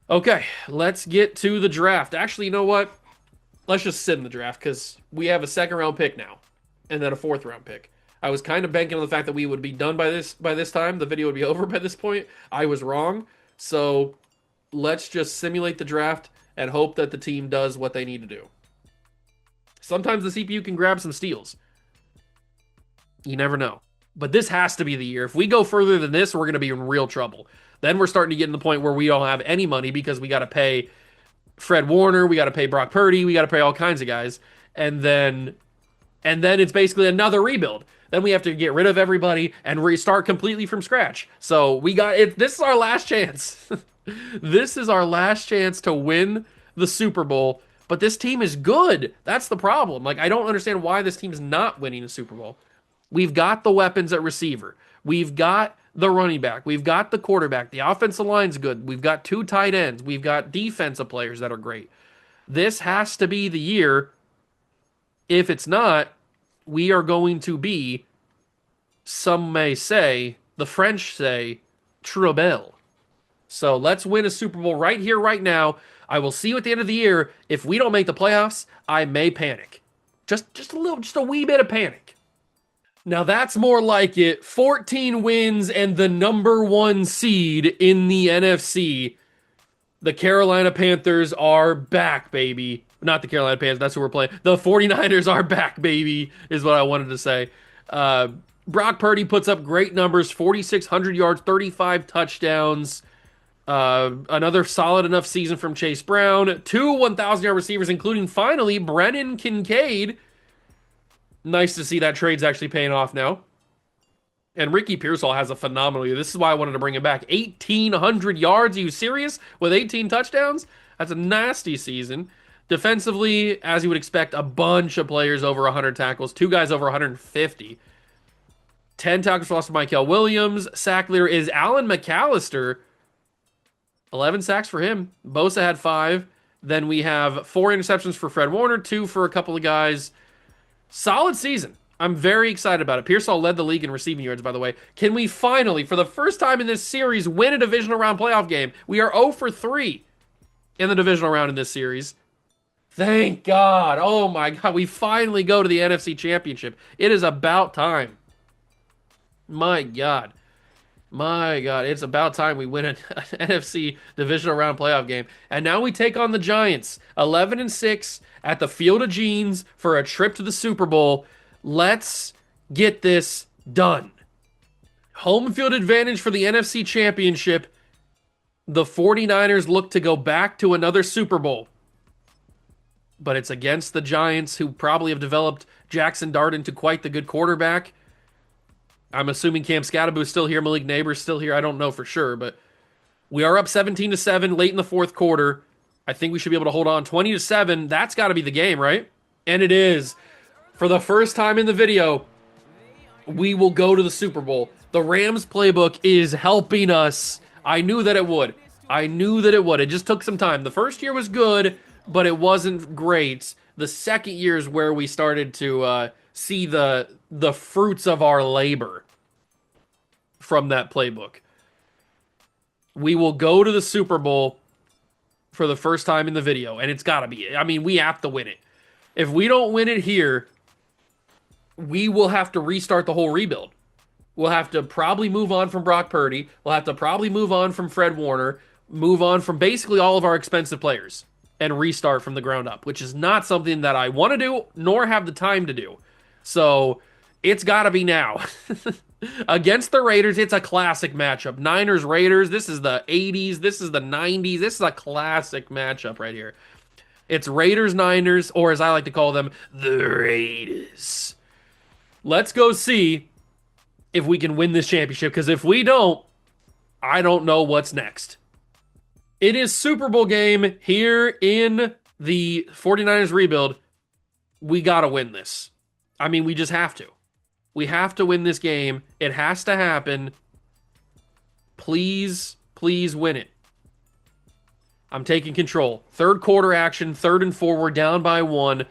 Okay, let's get to the draft. Actually, you know what? Let's just sit in the draft because we have a second round pick now, and then a fourth round pick. I was kind of banking on the fact that we would be done by this time. The video would be over by this point. I was wrong. So let's just simulate the draft and hope that the team does what they need to do. Sometimes the CPU can grab some steals. You never know. But this has to be the year. If we go further than this, we're going to be in real trouble. Then we're starting to get in the point where we don't have any money because we got to pay Fred Warner, we got to pay Brock Purdy, we got to pay all kinds of guys. And then it's basically another rebuild. Then we have to get rid of everybody and restart completely from scratch. So we got it. This is our last chance. This is our last chance to win the Super Bowl. But this team is good. That's the problem. Like, I don't understand why this team's not winning a Super Bowl. We've got the weapons at receiver. We've got the running back. We've got the quarterback. The offensive line's good. We've got 2 tight ends. We've got defensive players that are great. This has to be the year. If it's not, we are going to be, some may say, the French say, trouble. So let's win a Super Bowl right here, right now. I will see you at the end of the year. If we don't make the playoffs, I may panic. Just a wee bit of panic. Now that's more like it. 14 wins and the number 1 seed in the NFC. The Carolina Panthers are back, baby. Not the Carolina Panthers, that's who we're playing. The 49ers are back, baby, is what I wanted to say. Brock Purdy puts up great numbers, 4,600 yards, 35 touchdowns. Another solid enough season from Chase Brown. 2 1,000-yard receivers, including, finally, Brennan Kincaid. Nice to see that trade's actually paying off now. And Ricky Pearsall has a phenomenal year. This is why I wanted to bring him back. 1,800 yards. Are you serious? With 18 touchdowns? That's a nasty season. Defensively, as you would expect, a bunch of players over 100 tackles. 2 guys over 150. 10 tackles for loss to Mykel Williams. Sack leader is Allen McAllister. 11 sacks for him. Bosa had 5. Then we have 4 interceptions for Fred Warner. 2 for a couple of guys. Solid season. I'm very excited about it. Pearsall led the league in receiving yards, by the way. Can we finally, for the first time in this series, win a divisional round playoff game? We are 0 for 3 in the divisional round in this series. Thank God. Oh my God. We finally go to the NFC Championship. It is about time. My God. My God. It's about time we win an NFC divisional round playoff game. And now we take on the Giants, 11-6 at the Field of Jeans for a trip to the Super Bowl. Let's get this done. Home field advantage for the NFC Championship. The 49ers look to go back to another Super Bowl. But it's against the Giants, who probably have developed Jackson Dart into quite the good quarterback. I'm assuming Cam Scadaboo's still here, Malik Neighbors still here. I don't know for sure, but we are up 17-7 late in the fourth quarter. I think we should be able to hold on 20-7. That's got to be the game, right? And it is. For the first time in the video, we will go to the Super Bowl. The Rams playbook is helping us. I knew that it would. I knew that it would. It just took some time. The first year was good, but it wasn't great. The second year is where we started to see the fruits of our labor from that playbook. We will go to the Super Bowl for the first time in the video, and it's got to be. I mean, we have to win it. If we don't win it here, we will have to restart the whole rebuild. We'll have to probably move on from Brock Purdy. We'll have to probably move on from Fred Warner, move on from basically all of our expensive players, and restart from the ground up, which is not something that I want to do, nor have the time to do. So it's got to be now. Against the Raiders, it's a classic matchup. Niners-Raiders, this is the 80s, this is the 90s, this is a classic matchup right here. It's Raiders-Niners, or as I like to call them, the Raiders. Let's go see if we can win this championship, because if we don't, I don't know what's next. It is Super Bowl game here in the 49ers rebuild. We got to win this. I mean, we just have to. We have to win this game. It has to happen. Please, please win it. I'm taking control. Third quarter action, 3rd and 4. We're down by 1.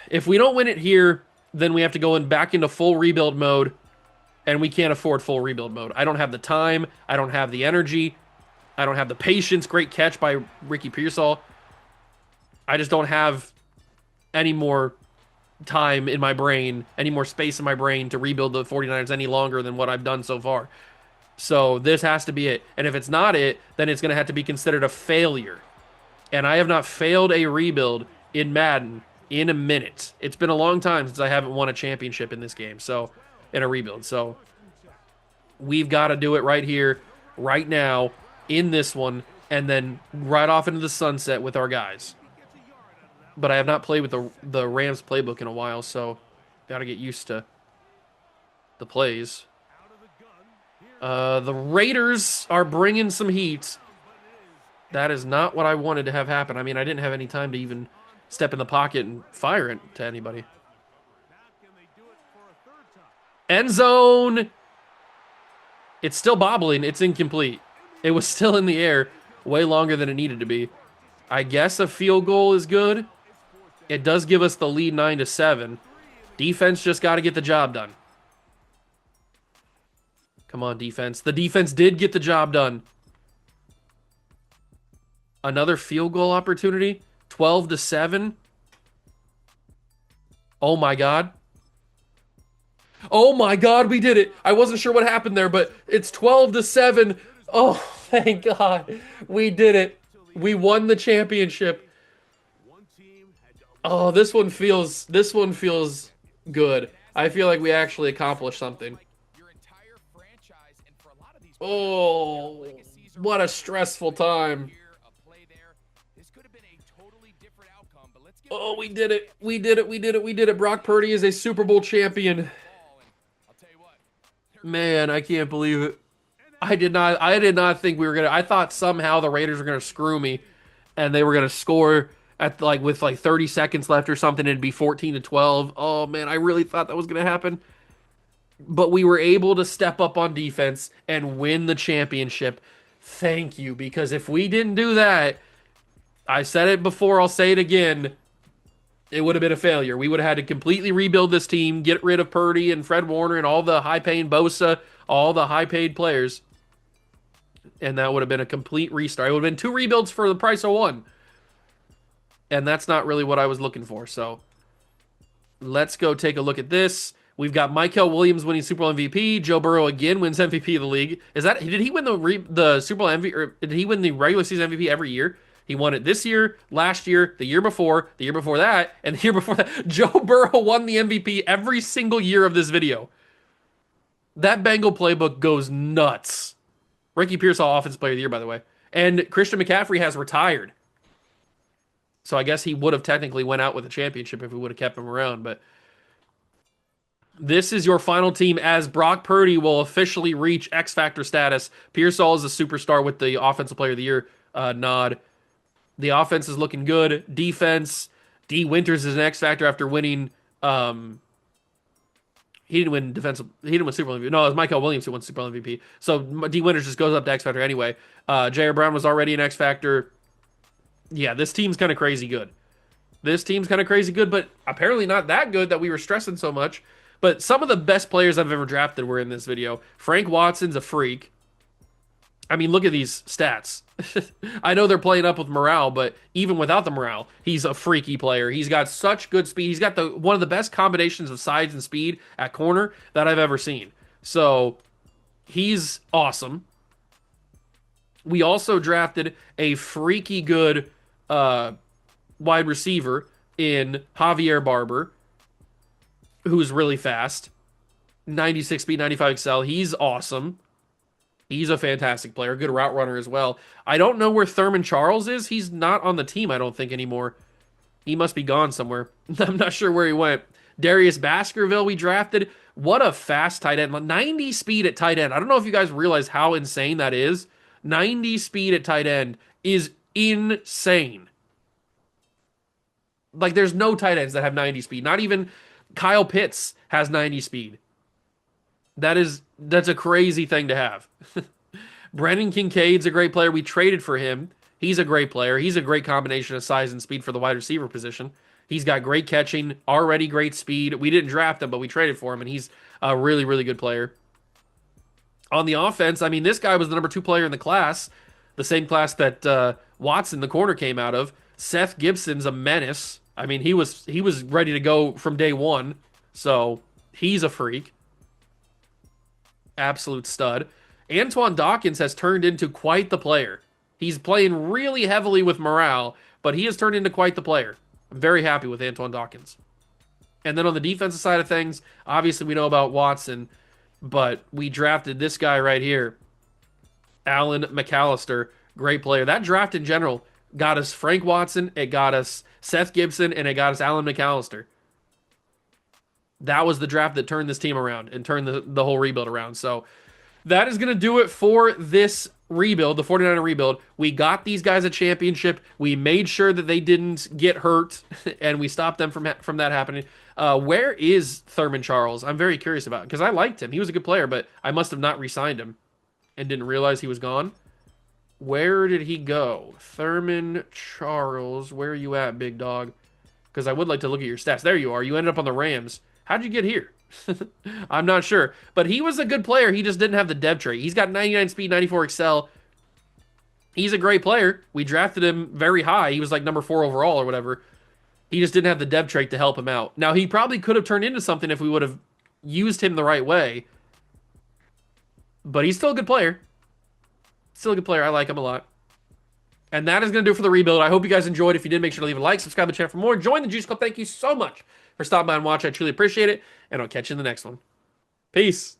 If we don't win it here, then we have to go back into full rebuild mode, and we can't afford full rebuild mode. I don't have the time. I don't have the energy. I don't have the patience. Great catch by Ricky Pearsall. I just don't have any more time in my brain, any more space in my brain to rebuild the 49ers any longer than what I've done so far. So this has to be it. And if it's not it, then it's going to have to be considered a failure. And I have not failed a rebuild in Madden in a minute. It's been a long time since I haven't won a championship in this game, so in a rebuild. So we've got to do it right here, right now, in this one, and then right off into the sunset with our guys. But I have not played with the Rams playbook in a while, so got to get used to the plays. The Raiders are bringing some heat. That is not what I wanted to have happen. I mean, I didn't have any time to even step in the pocket and fire it to anybody. End zone. It's still bobbling. It's incomplete. It was still in the air way longer than it needed to be. I guess a field goal is good. It does give us the lead 9-7. Defense just got to get the job done. Come on, defense. The defense did get the job done. Another field goal opportunity. 12-7. Oh my God. Oh my God, we did it. I wasn't sure what happened there, but it's 12-7. Oh, thank God. We did it. We won the championship. Oh, this one feels good. I feel like we actually accomplished something. Oh, what a stressful time. Oh, we did it. We did it. We did it. We did it. Brock Purdy is a Super Bowl champion. Man, I can't believe it. I did not think we were going to. I thought somehow the Raiders were going to screw me and they were going to score at with 30 seconds left or something. It'd be 14-12. Oh man, I really thought that was going to happen. But we were able to step up on defense and win the championship. Thank you, because if we didn't do that, I said it before, I'll say it again, It would have been a failure. We would have had to completely rebuild this team, get rid of Purdy and Fred Warner and all the high-paying Bosa, all the high-paid players, and that would have been a complete restart. It would have been two rebuilds for the price of one, and that's not really what I was looking for. So let's go take a look at this. We've got Michael Williams winning Super Bowl MVP. Joe Burrow again wins MVP of the league. Did he win the Super Bowl MVP, or did he win the regular season MVP every year? He won it this year, last year, the year before that, and the year before that. Joe Burrow won the MVP every single year of this video. That Bengal playbook goes nuts. Ricky Pearsall, Offensive Player of the Year, by the way. And Christian McCaffrey has retired. So I guess he would have technically went out with a championship if we would have kept him around. But this is your final team as Brock Purdy will officially reach X Factor status. Pearsall is a superstar with the Offensive Player of the Year nod. The offense is looking good. Defense, D. Winters is an X Factor after winning. He didn't win defensive. He didn't win Super Bowl MVP. No, it was Michael Williams who won Super Bowl MVP. So D. Winters just goes up to X Factor anyway. J.R. Brown was already an X Factor. Yeah, this team's kind of crazy good. This team's kind of crazy good, but apparently not that good that we were stressing so much. But some of the best players I've ever drafted were in this video. Frank Watson's a freak. I mean, look at these stats. I know they're playing up with morale, but even without the morale, he's a freaky player. He's got such good speed. He's got one of the best combinations of size and speed at corner that I've ever seen. So he's awesome. We also drafted a freaky good wide receiver in Javier Barber, who's really fast. 96 speed, 95 excel. He's awesome. He's a fantastic player, good route runner as well. I don't know where Thurman Charles is. He's not on the team, I don't think, anymore. He must be gone somewhere. I'm not sure where he went. Darius Baskerville we drafted. What a fast tight end. 90 speed at tight end. I don't know if you guys realize how insane that is. 90 speed at tight end is insane. Like, there's no tight ends that have 90 speed. Not even Kyle Pitts has 90 speed. That's a crazy thing to have. Brennan Kincaid's a great player. We traded for him. He's a great player. He's a great combination of size and speed for the wide receiver position. He's got great catching, already great speed. We didn't draft him, but we traded for him, and he's a really, really good player. On the offense, I mean, this guy was the number 2 player in the class, the same class that Watson, the corner, came out of. Seth Gibson's a menace. I mean, he was ready to go from day one, so he's a freak. Absolute stud. Antoine Dawkins has turned into quite the player. He's playing really heavily with morale, but he has turned into quite the player. I'm very happy with Antoine Dawkins. And then on the defensive side of things, obviously we know about Watson, but we drafted this guy right here, Allen McAllister, great player. That draft in general got us Frank Watson, it got us Seth Gibson, and it got us Allen McAllister. That was the draft that turned this team around and turned the whole rebuild around. So that is going to do it for this rebuild, the 49er rebuild. We got these guys a championship. We made sure that they didn't get hurt, and we stopped them from that happening. Where is Thurman Charles? I'm very curious about it because I liked him. He was a good player, but I must have not re-signed him and didn't realize he was gone. Where did he go? Thurman Charles, where are you at, big dog? Because I would like to look at your stats. There you are. You ended up on the Rams. How'd you get here? I'm not sure. But he was a good player. He just didn't have the dev trait. He's got 99 speed, 94 excel. He's a great player. We drafted him very high. He was like number 4 overall or whatever. He just didn't have the dev trait to help him out. Now, he probably could have turned into something if we would have used him the right way. But he's still a good player. Still a good player. I like him a lot. And that is going to do it for the rebuild. I hope you guys enjoyed. If you did, make sure to leave a like, subscribe to the channel for more. Join the Juice Club. Thank you so much for stopping by and watching. I truly appreciate it. And I'll catch you in the next one. Peace.